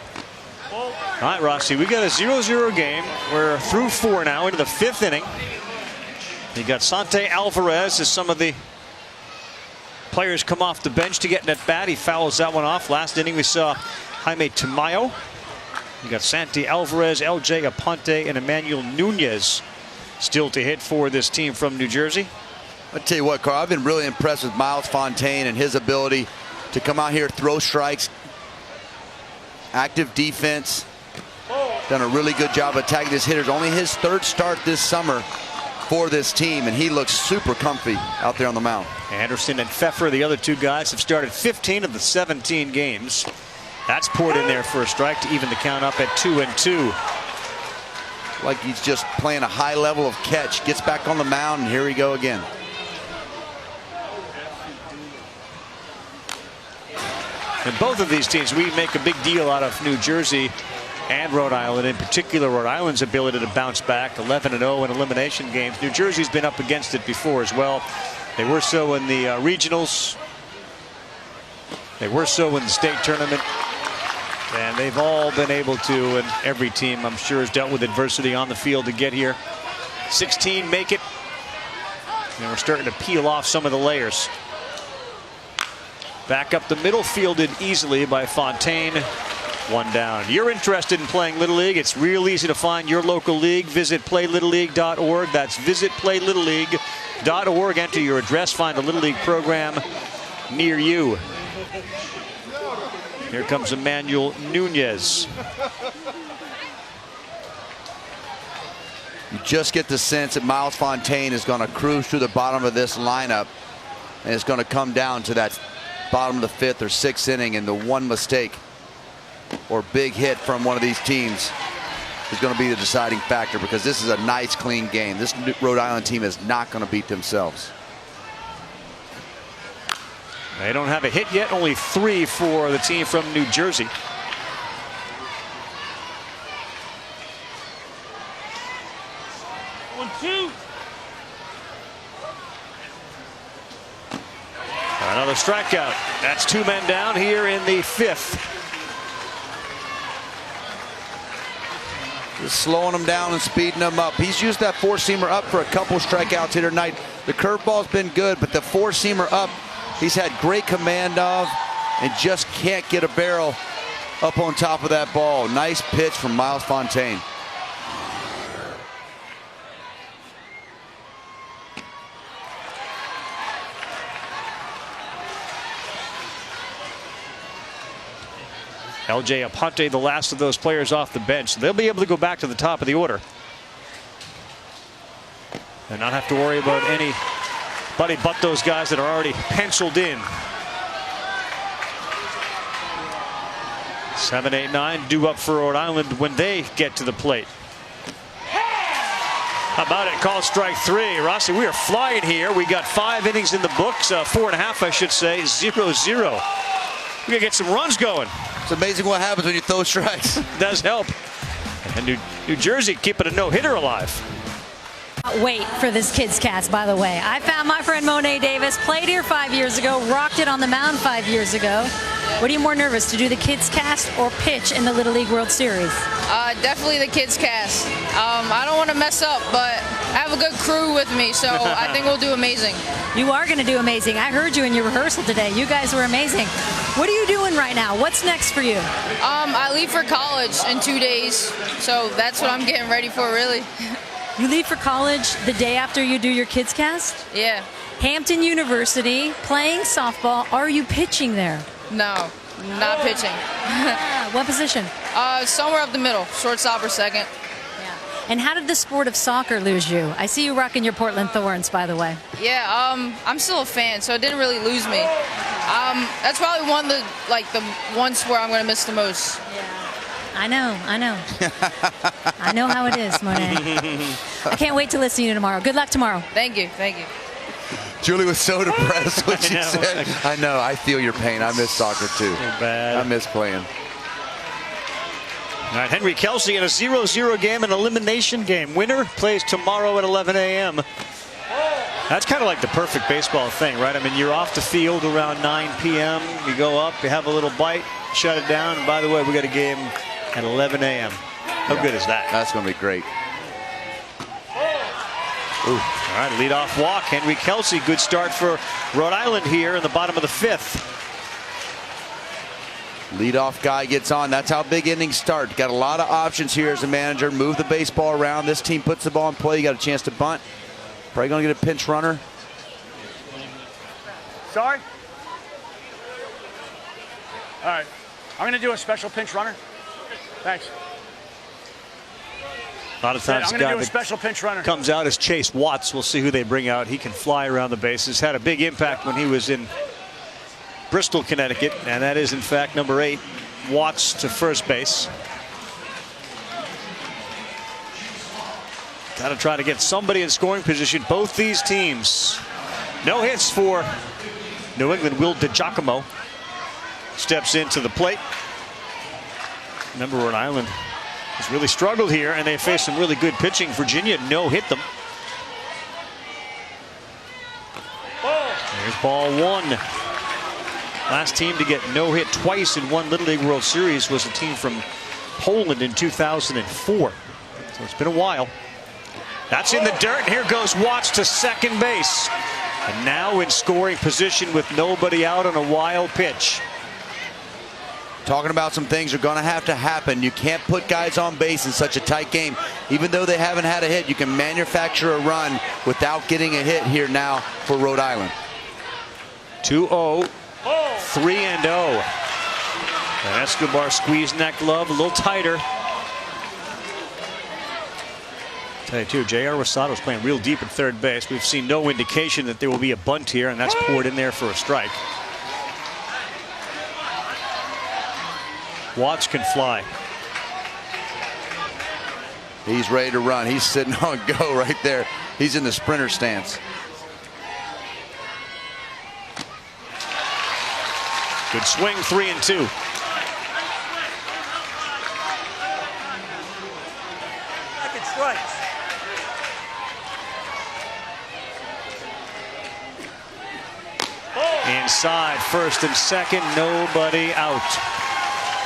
All right, Rossi, we got a 0-0 game. We're through 4 now into the 5th inning. You got Sante Alvarez as some of the players come off the bench to get in at bat. He fouls that one off. Last inning we saw Jaime Tamayo. You got Santi Alvarez, LJ Aponte, and Emmanuel Nunez still to hit for this team from New Jersey. I'll tell you what, Carl, I've been really impressed with Miles Fontaine and his ability to come out here, throw strikes, active defense. Done a really good job attacking his hitters. Only his 3rd start this summer for this team, and he looks super comfy out there on the mound. Anderson and Pfeffer, the other two guys, have started 15 of the 17 games. That's poured in there for a strike to even the count up at 2-2. Like he's just playing a high level of catch. Gets back on the mound, and here we go again. And both of these teams, we make a big deal out of New Jersey and Rhode Island, in particular Rhode Island's ability to bounce back 11-0 in elimination games. New Jersey's been up against it before as well. They were so in the regionals. They were so in the state tournament. And they've all been able to, and every team, I'm sure, has dealt with adversity on the field to get here. 16 make it. And we're starting to peel off some of the layers. Back up the middle, fielded easily by Fontaine. 1 down. You're interested in playing Little League? It's real easy to find your local league. Visit playlittleleague.org. That's visit playlittleleague.org. Enter your address, find a Little League program near you. Here comes Emmanuel Nunez. You just get the sense that Miles Fontaine is going to cruise through the bottom of this lineup, and it's going to come down to that bottom of the 5th or 6th inning, and the one mistake or big hit from one of these teams is going to be the deciding factor, because this is a nice, clean game. This Rhode Island team is not going to beat themselves. They don't have a hit yet, only 3 for the team from New Jersey. Another strikeout. That's 2 men down here in the 5th. Just slowing him down and speeding him up. He's used that 4-seamer up for a couple strikeouts here tonight. The curveball's been good, but the 4-seamer up, he's had great command of, and just can't get a barrel up on top of that ball. Nice pitch from Miles Fontaine. LJ Aponte, the last of those players off the bench. They'll be able to go back to the top of the order and not have to worry about anybody but those guys that are already penciled in. 7, 8, 9 due up for Rhode Island when they get to the plate. How about it? Called strike 3. Rossi, we are flying here. We got 5 innings in the books, 4.5, I should say, 0-0. We gotta get some runs going. It's amazing what happens when you throw strikes. Does help. And New Jersey keeping a no-hitter alive. Wait for this Kids Cast, by the way. I found my friend Monet Davis, played here 5 years ago, rocked it on the mound 5 years ago. What are you more nervous, to do the Kids Cast or pitch in the Little League World Series? Definitely the Kids Cast. I don't want to mess up, but I have a good crew with me, so I think we'll do amazing. You are going to do amazing. I heard you in your rehearsal today. You guys were amazing. What are you doing right now? What's next for you? I leave for college in 2 days, so that's what I'm getting ready for, really. You leave for college the day after you do your Kids Cast? Yeah. Hampton University, playing softball. Are you pitching there? No, not pitching. What position? Somewhere up the middle, shortstop or second. Yeah. And how did the sport of soccer lose you? I see you rocking your Portland Thorns, by the way. Yeah, I'm still a fan, so it didn't really lose me. That's probably the one sport I'm going to miss the most. Yeah. I know. I know how it is, Monet. I can't wait to listen to you tomorrow. Good luck tomorrow. Thank you. Julie was so depressed when she said, I know, I feel your pain. I miss soccer too. Bad. I miss playing. All right, Henry Kelsey in a 0-0 game, an elimination game. Winner plays tomorrow at 11 a.m. That's kind of like the perfect baseball thing, right? I mean, you're off the field around 9 p.m. You go up, you have a little bite, shut it down. And by the way, we got a game at 11 a.m. How good is that? That's going to be great. Ooh. All right, leadoff walk. Henry Kelsey, good start for Rhode Island here in the bottom of the 5th. Leadoff guy gets on. That's how big innings start. Got a lot of options here as a manager. Move the baseball around. This team puts the ball in play. You got a chance to bunt. Probably going to get a pinch runner. Sorry? All right. I'm going to do a special pinch runner. Thanks. A lot of times, I'm going to do a special pinch runner. Comes out as Chase Watts. We'll see who they bring out. He can fly around the bases. Had a big impact when he was in Bristol, Connecticut, and that is in fact number 8, Watts to first base. Got to try to get somebody in scoring position. Both these teams, no hits for New England. Will DiGiacomo steps into the plate. Remember, Rhode Island has really struggled here, and they face some really good pitching. Virginia no hit them. There's ball 1. Last team to get no hit twice in one Little League World Series was a team from Poland in 2004. So it's been a while. That's in the dirt, and here goes Watts to second base. And now in scoring position with nobody out on a wild pitch. Talking about some things are going to have to happen. You can't put guys on base in such a tight game. Even though they haven't had a hit, you can manufacture a run without getting a hit here now for Rhode Island. 2-0, 3-0. And Escobar squeezing that glove a little tighter. Tell you too, J.R. Rosato's playing real deep at third base. We've seen no indication that there will be a bunt here, and that's poured in there for a strike. Watts can fly. He's ready to run. He's sitting on go right there. He's in the sprinter stance. Good swing, 3-2. Second strikes. Inside, first and second, nobody out.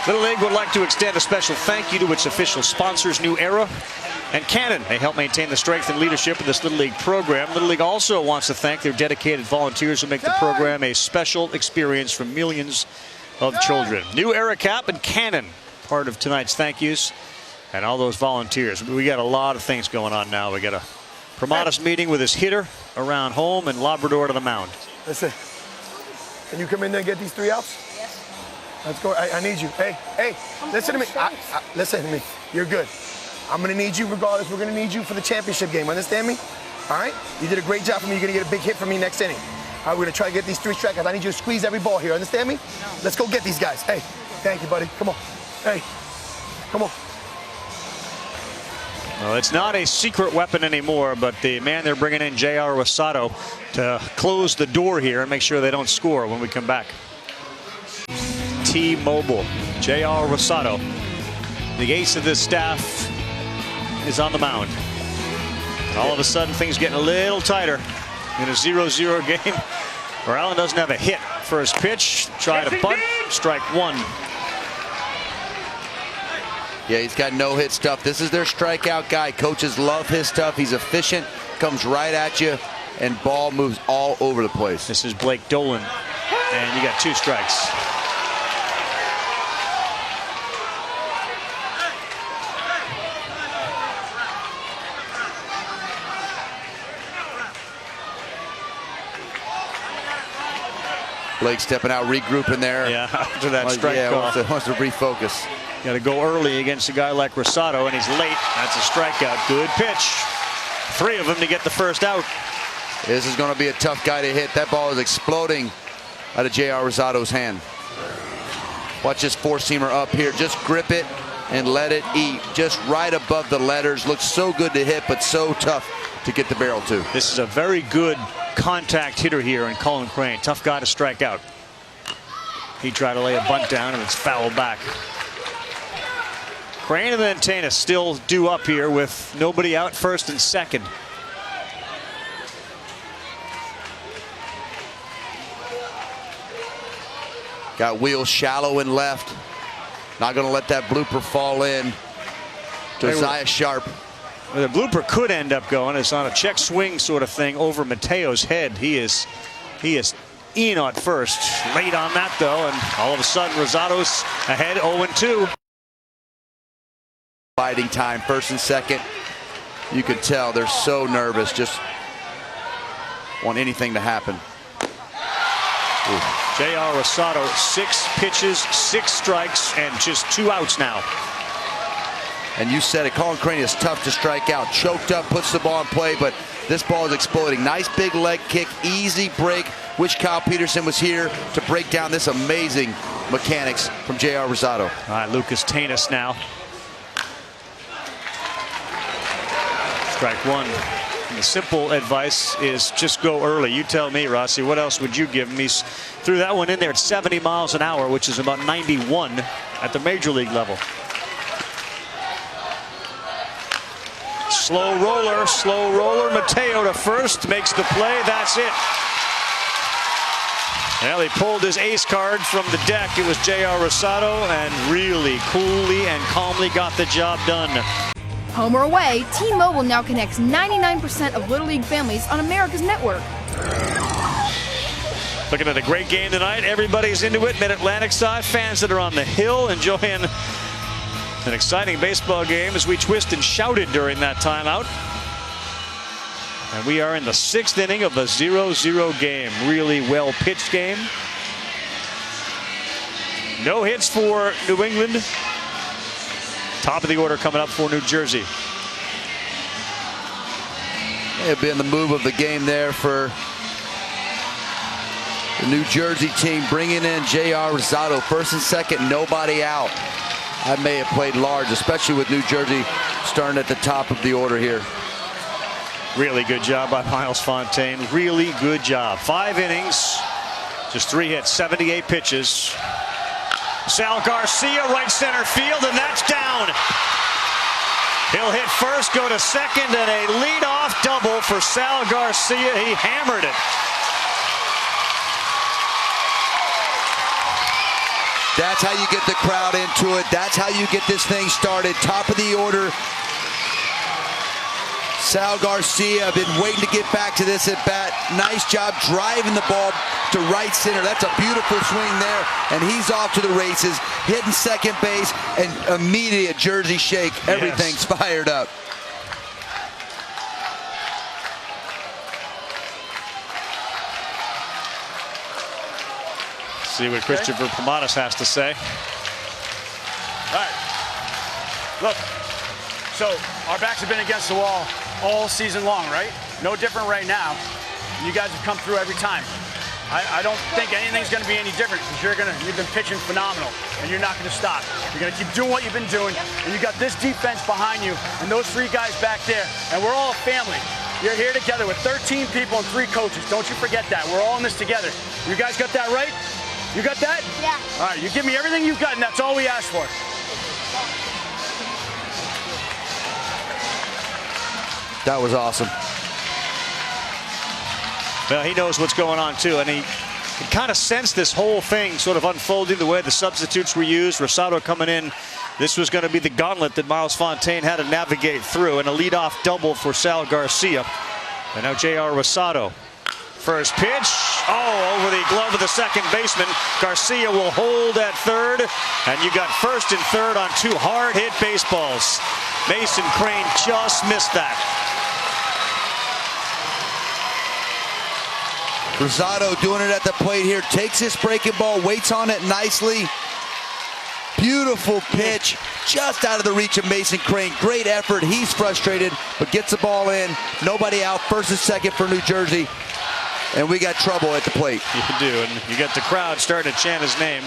Little League would like to extend a special thank you to its official sponsors, New Era and Canon. They help maintain the strength and leadership of this Little League program. Little League also wants to thank their dedicated volunteers who make the program a special experience for millions of children. New Era Cap and Canon, part of tonight's thank yous, and all those volunteers. We got a lot of things going on now. We got a Promatis meeting with his hitter around home and Labrador to the mound. Listen, can you come in there and get these 3 outs? Let's go. I need you. Hey, listen to me. Listen to me. You're good. I'm going to need you regardless. We're going to need you for the championship game. Understand me? All right? You did a great job for me. You're going to get a big hit from me next inning. All right, we're going to try to get these 3 strikeouts. I need you to squeeze every ball here. Understand me? No. Let's go get these guys. Hey, thank you, buddy. Come on. Hey, come on. Well, it's not a secret weapon anymore, but the man they're bringing in, J.R. Rosato, to close the door here and make sure they don't score when we come back. T-Mobile, J.R. Rosato, the ace of this staff, is on the mound. And all of a sudden, things getting a little tighter in a 0-0 game. Where Allen doesn't have a hit. First pitch, try to bunt, strike 1. Yeah, he's got no hit stuff. This is their strikeout guy. Coaches love his stuff. He's efficient, comes right at you, and ball moves all over the place. This is Blake Dolan, and you got 2 strikes. Blake stepping out, regrouping there. Yeah, after that strike call. Wants to refocus. Got to go early against a guy like Rosato, and he's late. That's a strikeout. Good pitch. 3 of them to get the first out. This is going to be a tough guy to hit. That ball is exploding out of J.R. Rosato's hand. Watch this 4-seamer up here. Just grip it and let it eat. Just right above the letters. Looks so good to hit, but so tough to get the barrel to. This is a very good contact hitter here in Colin Crane. Tough guy to strike out. He tried to lay a bunt down, and it's fouled back. Crane and Ventana still due up here with nobody out, first and second. Got wheels shallow and left. Not going to let that blooper fall in. Josiah Sharp. Well, the blooper could end up going. It's on a check swing sort of thing over Mateo's head. He is in at first. Late on that though, and all of a sudden Rosato's ahead 0-2. Fighting time, first and second. You can tell they're so nervous, just want anything to happen. J.R. Rosato, 6 pitches, 6 strikes, and just 2 outs now. And you said it, Colin Crane is tough to strike out. Choked up, puts the ball in play, but this ball is exploding. Nice big leg kick, easy break. Wish Kyle Peterson was here to break down this amazing mechanics from J.R. Rosato. All right, Lucas Tanis now. Strike 1. And the simple advice is just go early. You tell me, Rossi, what else would you give him? He's threw that one in there at 70 miles an hour, which is about 91 at the major league level. Slow roller. Mateo to first, makes the play. That's it. Well, he pulled his ace card from the deck. It was J.R. Rosado, and really coolly and calmly got the job done. Home or away, T-Mobile now connects 99% of Little League families on America's network. Looking at a great game tonight. Everybody's into it. Mid-Atlantic side, fans that are on the hill enjoying an exciting baseball game as we twist and shouted during that timeout. And we are in the 6th inning of a 0-0 game. Really well pitched game. No hits for New England. Top of the order coming up for New Jersey. May have been the move of the game there for the New Jersey team, bringing in J.R. Rosado. First and second, nobody out. I may have played large, especially with New Jersey starting at the top of the order here. Really good job by Miles Fontaine. Really good job. 5 innings, just 3 hits, 78 pitches. Sal Garcia, right center field, and that's down. He'll hit first, go to second, and a leadoff double for Sal Garcia. He hammered it. That's how you get the crowd into it. That's how you get this thing started. Top of the order. Sal Garcia, been waiting to get back to this at bat. Nice job driving the ball to right center. That's a beautiful swing there. And he's off to the races, hitting second base, and immediate Jersey shake. Everything's fired up. See what Christopher Pomatus has to say. All right. Look, so our backs have been against the wall all season long, right? No different right now. You guys have come through every time. I don't think anything's going to be any different because you've been pitching phenomenal, and you're not going to stop. You're going to keep doing what you've been doing, and you got this defense behind you, and those 3 guys back there, and we're all a family. You're here together with 13 people and 3 coaches. Don't you forget that. We're all in this together. You guys got that right? You got that? Yeah. All right, you give me everything you've got, and that's all we ask for. That was awesome. Well, he knows what's going on, too, and he kind of sensed this whole thing sort of unfolding the way the substitutes were used. Rosado coming in. This was going to be the gauntlet that Miles Fontaine had to navigate through, and a leadoff double for Sal Garcia. And now J.R. Rosado. First pitch, over the glove of the second baseman. Garcia will hold at third, and you got first and third on 2 hard-hit baseballs. Mason Crane just missed that. Rosado doing it at the plate here, takes this breaking ball, waits on it nicely. Beautiful pitch, just out of the reach of Mason Crane. Great effort, he's frustrated, but gets the ball in. Nobody out, first and second for New Jersey. And we got trouble at the plate. You do, and you got the crowd starting to chant his name.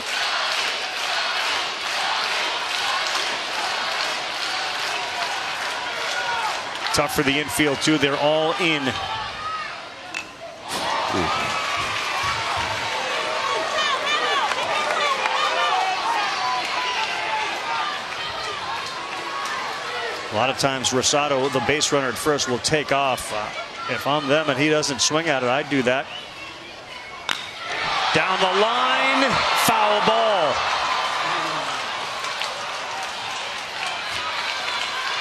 Tough for the infield, too. They're all in. A lot of times Rosado, the base runner at first, will take off. If I'm them and he doesn't swing at it, I'd do that. Down the line, foul ball.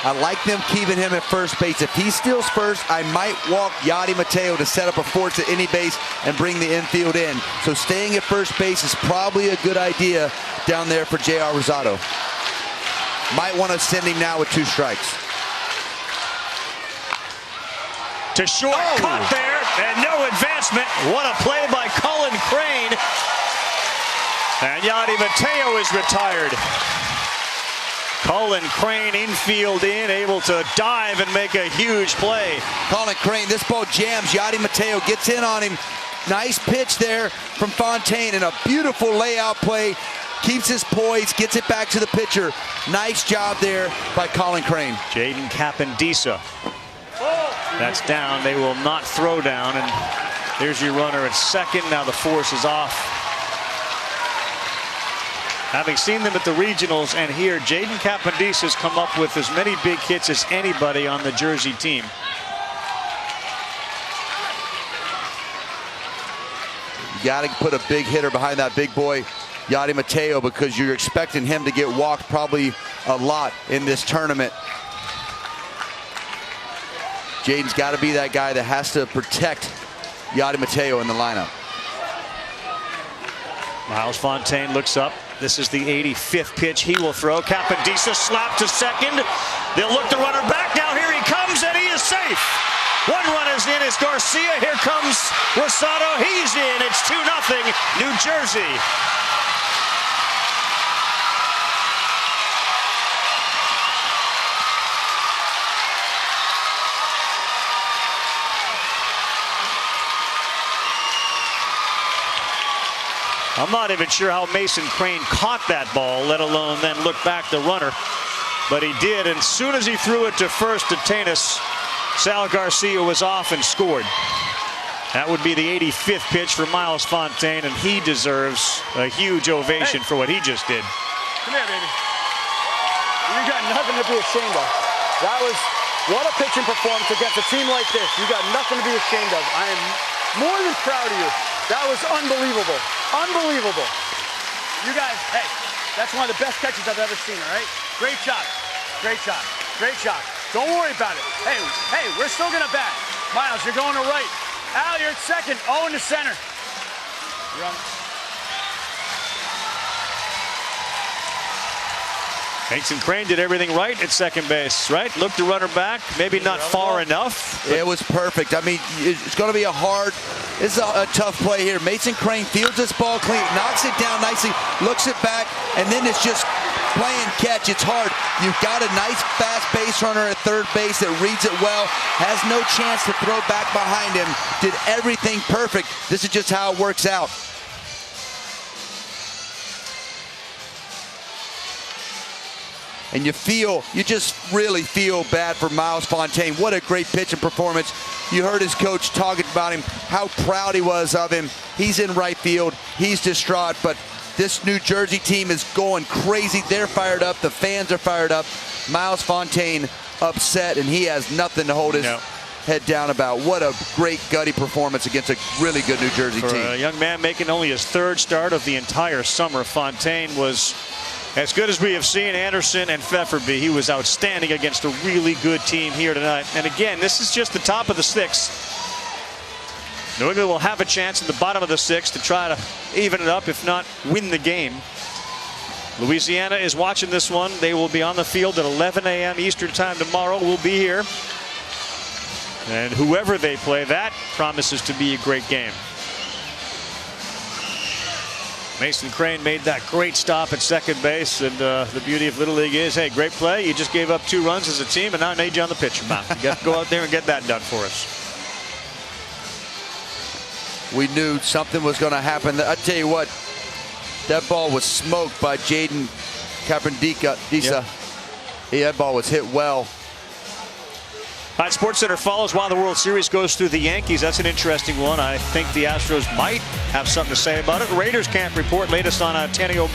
I like them keeping him at first base. If he steals first, I might walk Yadi Mateo to set up a force at any base and bring the infield in. So staying at first base is probably a good idea down there for J.R. Rosado. Might want to send him now with 2 strikes. To short, caught there, and no advancement. What a play by Cullen Crane. And Yadi Mateo is retired. Cullen Crane infield in, able to dive and make a huge play. Cullen Crane, this ball jams. Yadi Mateo gets in on him. Nice pitch there from Fontaine, and a beautiful layout play. Keeps his poise, gets it back to the pitcher. Nice job there by Cullen Crane. Jaden Capandisa. That's down. They will not throw down, and there's your runner at second. Now the force is off. Having seen them at the regionals and here, Jaden Capandisa has come up with as many big hits as anybody on the Jersey team. You got to put a big hitter behind that big boy, Yadi Mateo, because you're expecting him to get walked probably a lot in this tournament. Jaden's got to be that guy that has to protect Yadi Mateo in the lineup. Miles Fontaine looks up. This is the 85th pitch he will throw. Capandisa slapped to second. They'll look the runner back. Now here he comes, and he is safe. One run is in. It's Garcia. Here comes Rosado. He's in. It's 2-0 New Jersey. I'm not even sure how Mason Crane caught that ball, let alone then look back the runner. But he did, and as soon as he threw it to first to Tanis, Sal Garcia was off and scored. That would be the 85th pitch for Miles Fontaine, and he deserves a huge ovation for what he just did. Come here, baby. You got nothing to be ashamed of. What a pitching performance against a team like this. You got nothing to be ashamed of. I am more than proud of you. That was unbelievable. Unbelievable. You guys, hey, that's one of the best catches I've ever seen, all right? Great job. Great job. Great job. Don't worry about it. Hey, we're still going to bat. Miles, you're going to right. Al, you're at second. Owen to center. You're on. Mason Crane did everything right at second base, right? Looked the runner back, maybe not far enough. It was perfect. I mean, it's going to be this is a tough play here. Mason Crane fields this ball clean, knocks it down nicely, looks it back, and then it's just playing catch. It's hard. You've got a nice fast base runner at third base that reads it well, has no chance to throw back behind him, did everything perfect. This is just how it works out. And you just really feel bad for Miles Fontaine. What a great pitching performance. You heard his coach talking about him, how proud he was of him. He's in right field. He's distraught, but this New Jersey team is going crazy. They're fired up. The fans are fired up. Miles Fontaine upset, and he has nothing to hold his head down about. What a great gutty performance against a really good New Jersey team. For a young man making only his third start of the entire summer, Fontaine was as good as we have seen Anderson and Pfeffer be. He was outstanding against a really good team here tonight. And again, this is just the top of the sixth. New England will have a chance in the bottom of the sixth to try to even it up, if not win the game. Louisiana is watching this one. They will be on the field at 11 a.m. Eastern time tomorrow. We'll be here. And whoever they play, that promises to be a great game. Mason Crane made that great stop at second base, and the beauty of Little League is, hey, great play. You just gave up 2 runs as a team, and now I need you on the pitcher mound. You got to go out there and get that done for us. We knew something was going to happen. I tell you what, that ball was smoked by Jaden Capandisa. That ball was hit well. All right, SportsCenter follows while the World Series goes through the Yankees. That's an interesting one. I think the Astros might have something to say about it. Raiders camp report, latest on Antonio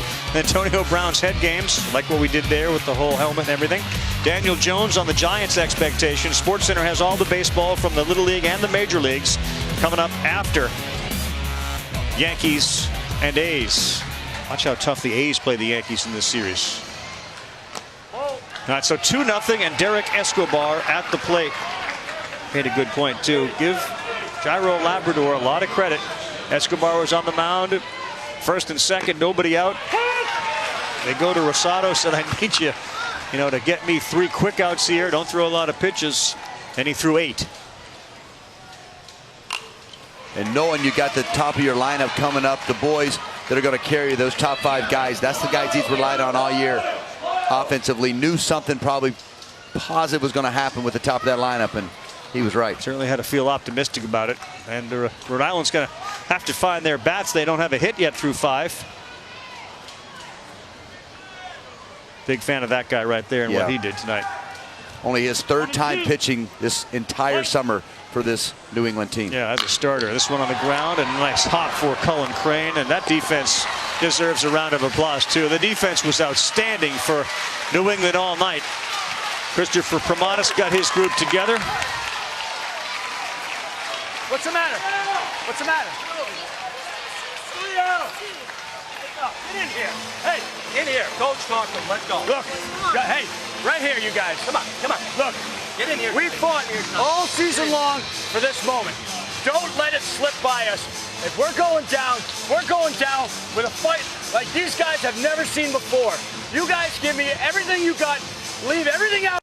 Brown's head games, like what we did there with the whole helmet and everything. Daniel Jones on the Giants' expectations. SportsCenter has all the baseball from the Little League and the Major Leagues coming up after Yankees and A's. Watch how tough the A's play the Yankees in this series. All right, so 2-0, and Derek Escobar at the plate. Made a good point, too. Give Jairo Labrador a lot of credit. Escobar was on the mound. First and second, nobody out. They go to Rosado, said, I need you, to get me 3 quick outs here. Don't throw a lot of pitches. And he threw 8. And knowing you got the top of your lineup coming up, the boys that are going to carry those top 5 guys, that's the guys he's relied on all year. Offensively, knew something probably positive was going to happen with the top of that lineup, and he was right. Certainly had to feel optimistic about it. And Rhode Island's going to have to find their bats. They don't have a hit yet through 5. Big fan of that guy right there and what he did tonight. Only his 3rd time pitching this entire summer for this New England team. Yeah, as a starter. This one on the ground, and a nice hop for Cullen Crane, and that defense deserves a round of applause too. The defense was outstanding for New England all night. Christopher Pramatis got his group together. What's the matter? What's the matter? Everybody out! Get in here. Hey, in here. Coach talking. Let's go. Look, hey, right here, you guys. Come on, come on. Look, Get in here. we fought all season long for this moment. Don't let it slip by us. If we're going down with a fight like these guys have never seen before. You guys give me everything you got, leave everything out,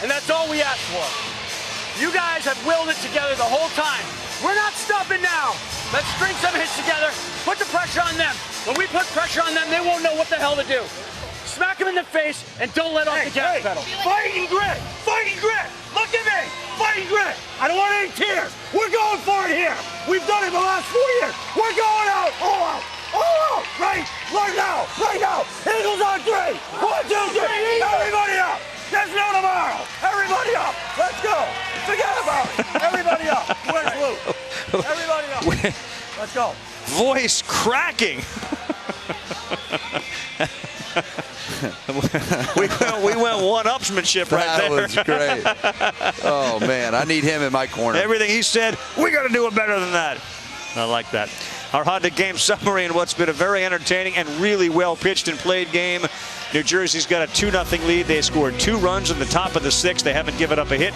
and that's all we ask for. You guys have willed it together the whole time. We're not stopping now. Let's string some hits together, put the pressure on them. When we put pressure on them, they won't know what the hell to do. Smack them in the face and don't let off the gas pedal. Fighting grit! Fighting grit! Look at me! Fighting grit! I don't want any tears! We're going for it here! We've done it the last 4 years! We're going out! All out! All out! Right now! Right now! Eagles on 3! 1, 2, 3! Everybody up! There's no tomorrow! Everybody up! Let's go! Forget about it! Everybody up! Where's Luke? Everybody up! Let's go! Voice cracking. we went one-upsmanship right there. That was great. Oh, man. I need him in my corner. Everything he said, we got to do it better than that. I like that. Our Honda game summary in what's been a very entertaining and really well-pitched and played game. New Jersey's got a 2-0 lead. They scored 2 runs in the top of the 6th. They haven't given up a hit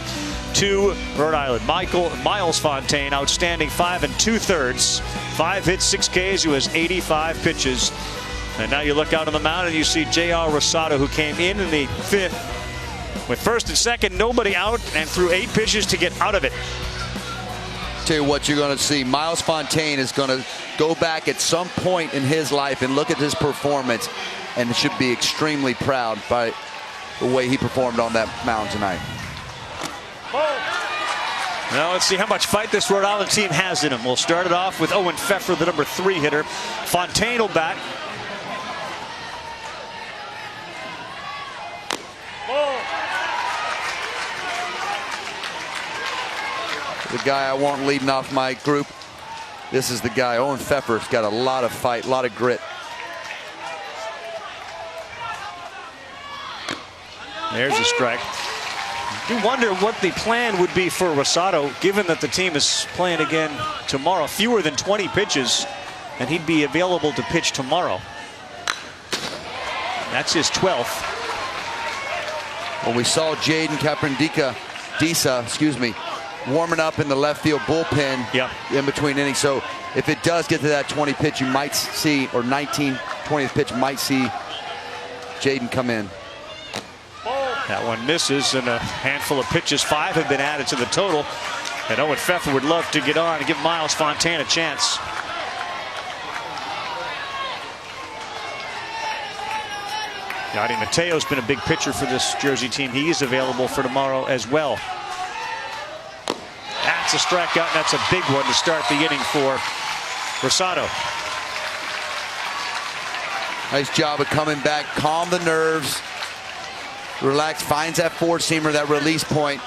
to Rhode Island. Miles Fontaine, outstanding 5 2/3. 5 hits, 6 Ks. He has 85 pitches. And now you look out on the mound and you see J.R. Rosado, who came in the 5th with first and second, nobody out, and threw 8 pitches to get out of it. Tell you what you're going to see. Miles Fontaine is going to go back at some point in his life and look at his performance and should be extremely proud by the way he performed on that mound tonight. Now let's see how much fight this Rhode Island team has in them. We'll start it off with Owen Pfeffer, the number 3 hitter. Fontaine will bat. The guy I want leading off my group. This is the guy. Owen Pfeffer's got a lot of fight, a lot of grit. There's a strike. You wonder what the plan would be for Rosado, given that the team is playing again tomorrow. Fewer than 20 pitches, and he'd be available to pitch tomorrow. That's his 12th. Well, we saw Jaden Disa, warming up in the left field bullpen in between innings. So if it does get to that 20 pitch, you might see, or 20th pitch, might see Jaden come in. That one misses, and a handful of pitches. 5 have been added to the total. And Owen Pfeffer would love to get on and give Miles Fontaine a chance. Yadi Mateo's been a big pitcher for this Jersey team. He is available for tomorrow as well. That's a strikeout, and that's a big one to start the inning for Rosado. Nice job of coming back, calm the nerves, relax, finds that four-seamer, that release point.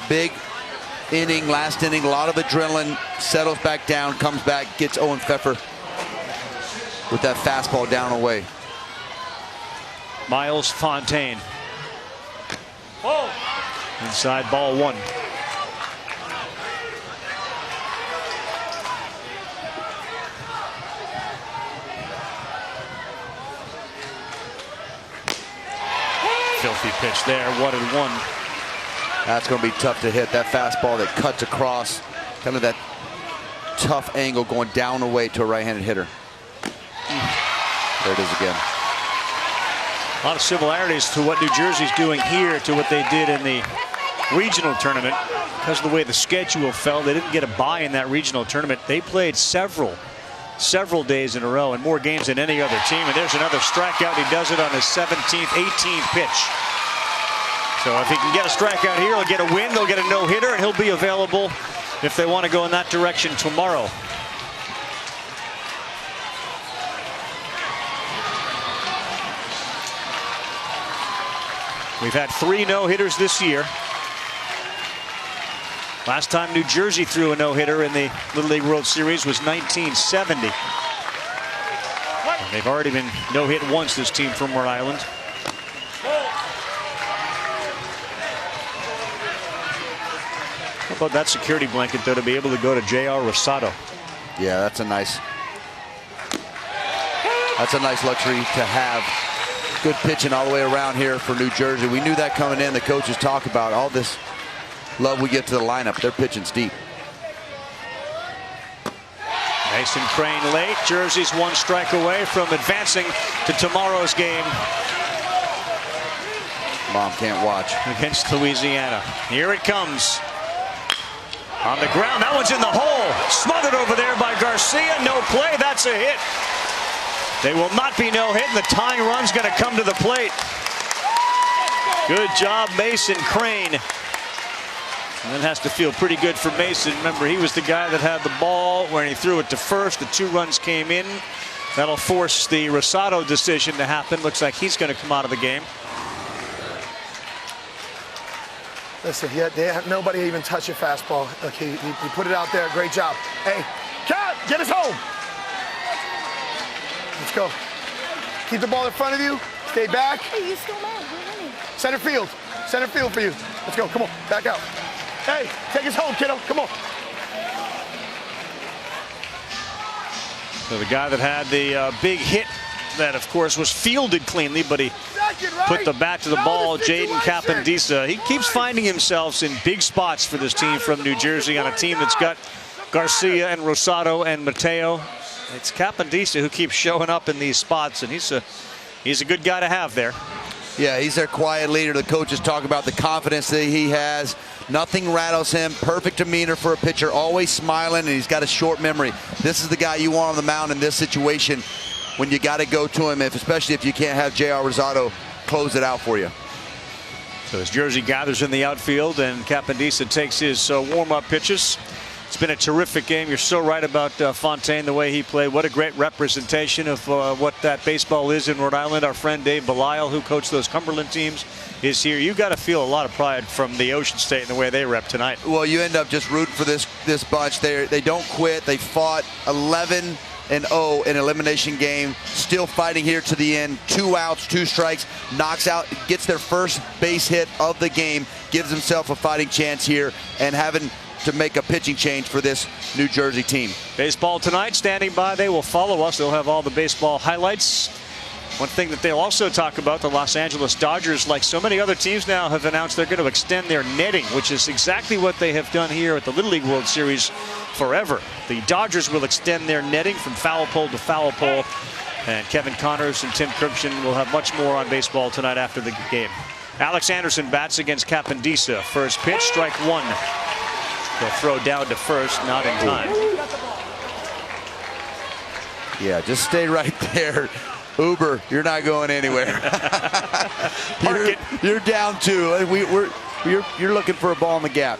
Big inning, last inning, a lot of adrenaline, settles back down, comes back, gets Owen Pfeffer with that fastball down away. Miles Fontaine. Inside, ball 1. Filthy pitch there, 1-1. That's going to be tough to hit. That fastball that cuts across, kind of that tough angle going down away to a right-handed hitter. There it is again. A lot of similarities to what New Jersey's doing here to what they did in the regional tournament. Because of the way the schedule fell, they didn't get a bye in that regional tournament. They played several days in a row and more games than any other team. And there's another strikeout. He does it on his 17th, 18th pitch. So if he can get a strikeout here, he'll get a win. They'll get a no-hitter, and he'll be available if they want to go in that direction tomorrow. We've had 3 no-hitters this year. Last time New Jersey threw a no-hitter in the Little League World Series was 1970. And they've already been no-hit once, this team from Rhode Island. How about that security blanket, though, to be able to go to J.R. Rosado? Yeah, that's a nice luxury to have. Good pitching all the way around here for New Jersey. We knew that coming in. The coaches talk about all this love we get to the lineup. They're pitching's deep. Mason Crane late. Jersey's 1 strike away from advancing to tomorrow's game. Mom can't watch. Against Louisiana. Here it comes. On the ground, that one's in the hole. Smothered over there by Garcia. No play, that's a hit. They will not be no hit, and the tying run's going to come to the plate. Good job, Mason Crane. And that has to feel pretty good for Mason. Remember, he was the guy that had the ball when he threw it to first. The 2 runs came in. That'll force the Rosado decision to happen. Looks like he's going to come out of the game. Listen, nobody even touched your fastball. Look, he put it out there. Great job. Hey, Cat, get us home. Let's go. Keep the ball in front of you. Stay back. Hey, you still mad? We're winning. Center field. Center field for you. Let's go. Come on. Back out. Hey, take us home, kiddo. Come on. So the guy that had the big hit that, of course, was fielded cleanly, but he put the bat to the ball, Jaden Capandisa. He keeps finding himself in big spots for this team from New Jersey on a team that's got Garcia and Rosado and Mateo. It's Capandisa who keeps showing up in these spots, and he's a good guy to have there. Yeah, he's their quiet leader. The coaches talk about the confidence that he has. Nothing rattles him. Perfect demeanor for a pitcher. Always smiling, and he's got a short memory. This is the guy you want on the mound in this situation when you got to go to him, especially if you can't have J.R. Rosado close it out for you. So as Jersey gathers in the outfield and Capandisa takes his warm-up pitches. It's been a terrific game. You're so right about Fontaine, the way he played. What a great representation of what that baseball is in Rhode Island. Our friend Dave Belisle, who coached those Cumberland teams, is here. You got to feel a lot of pride from the Ocean State and the way they rep tonight. Well, you end up just rooting for this bunch. They don't quit. They fought 11-0 in elimination game. Still fighting here to the end. 2 outs, 2 strikes. Knocks out, gets their first base hit of the game. Gives himself a fighting chance here, and having to make a pitching change for this New Jersey team. Baseball tonight, standing by. They will follow us. They'll have all the baseball highlights. One thing that they'll also talk about, the Los Angeles Dodgers, like so many other teams now, have announced they're going to extend their netting, which is exactly what they have done here at the Little League World Series forever. The Dodgers will extend their netting from foul pole to foul pole, and Kevin Connors and Tim Kripchen will have much more on baseball tonight after the game. Alex Anderson bats against Capandisa. First pitch, strike 1. They'll throw down to first, not in time. Yeah, just stay right there. Uber, you're not going anywhere. You're down 2. You're looking for a ball in the gap.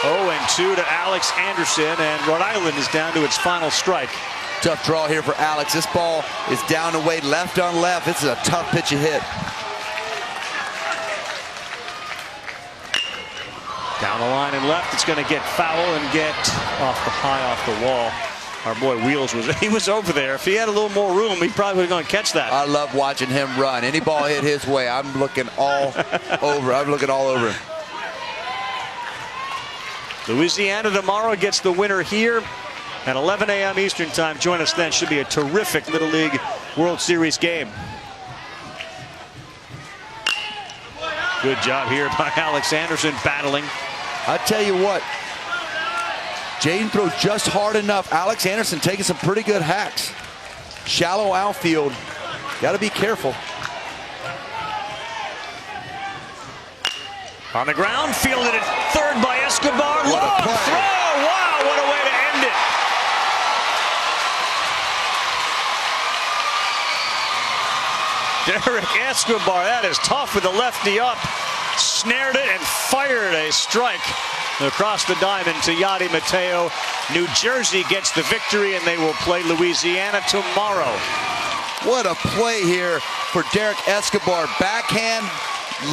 0-2 to Alex Anderson, and Rhode Island is down to its final strike. Tough draw here for Alex. This ball is down and away, left on left. This is a tough pitch to hit. Down the line and left, it's going to get foul and get high off the wall. Our boy Wheels was over there. If he had a little more room, he probably would have gone to catch that. I love watching him run. Any ball hit his way, I'm looking all over. I'm looking all over him. Louisiana tomorrow gets the winner here at 11 a.m. Eastern time. Join us then. Should be a terrific Little League World Series game. Good job here by Alex Anderson battling. I tell you what, Jaden throws just hard enough. Alex Anderson taking some pretty good hacks. Shallow outfield. Got to be careful. On the ground, fielded at third by Escobar. Long throw. Wow, what a way to end it. Derek Escobar, that is tough with the lefty up. Snared it and fired a strike across the diamond to Yadi Mateo. New Jersey gets the victory, and they will play Louisiana tomorrow. What a play here for Derek Escobar. Backhand,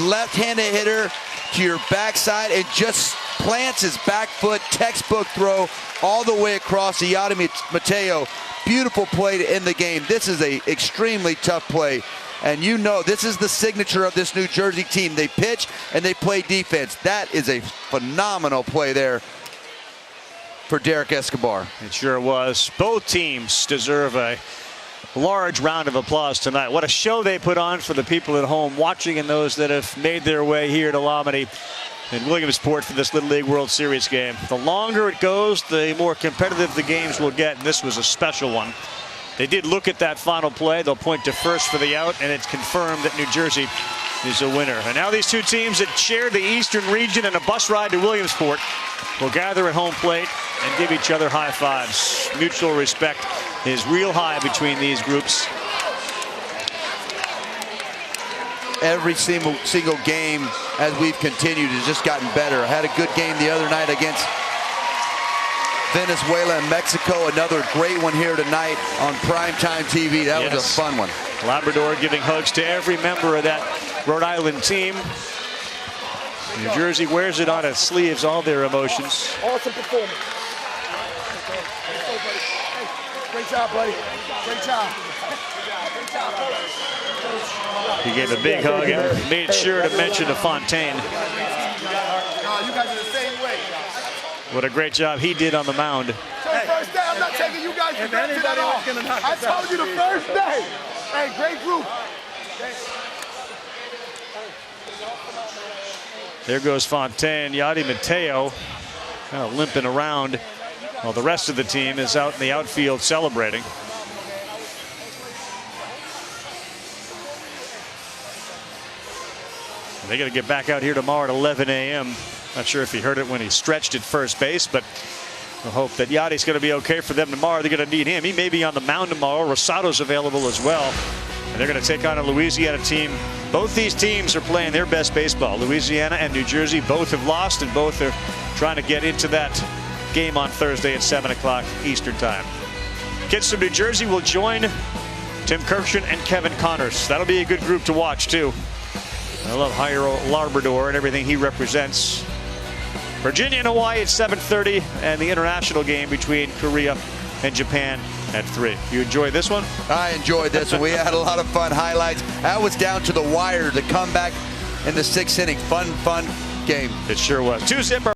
left-handed hitter to your backside, and just plants his back foot, textbook throw all the way across to Yadi Mateo. Beautiful play to end the game. This is an extremely tough play. And you know, this is the signature of this New Jersey team. They pitch and they play defense. That is a phenomenal play there for Derek Escobar. It sure was. Both teams deserve a large round of applause tonight. What a show they put on for the people at home watching and those that have made their way here to Lomity in Williamsport for this Little League World Series game. The longer it goes, the more competitive the games will get, and this was a special one. They did look at that final play. They'll point to first for the out, and it's confirmed that New Jersey is a winner. And now these two teams that share the Eastern region and a bus ride to Williamsport will gather at home plate and give each other high fives. Mutual respect is real high between these groups. Every single game as we've continued has just gotten better. I had a good game the other night against Venezuela and Mexico. Another great one here tonight on primetime TV. That was a fun one. Labrador giving hugs to every member of that Rhode Island team. New Jersey wears it on its sleeves, all their emotions. Awesome performance. Great job, buddy. Great job. He gave a big hug and made sure to mention to Fontaine You guys are the same way. what a great job he did on the mound. So first day, I'm not taking you guys for granted at all. I told you the first day. Hey, great group. There goes Fontaine. Yadi Mateo kind of limping around while the rest of the team is out in the outfield celebrating. They got to get back out here tomorrow at 11 a.m. Not sure if he heard it when he stretched at first base, but we'll hope that Yadi's going to be okay for them tomorrow. They're going to need him. He may be on the mound tomorrow. Rosado's available as well. And they're going to take on a Louisiana team. Both these teams are playing their best baseball. Louisiana and New Jersey both have lost, and both are trying to get into that game on Thursday at 7 o'clock Eastern time. Kids from New Jersey will join Tim Kirkshin and Kevin Connors. That'll be a good group to watch, too. I love Jairo Labrador and everything he represents. Virginia and Hawaii at 7:30, and the international game between Korea and Japan at 3. You enjoyed this one? I enjoyed this one. We had a lot of fun highlights. That was down to the wire to come back in the 6th inning. Fun game. It sure was. 2-zip.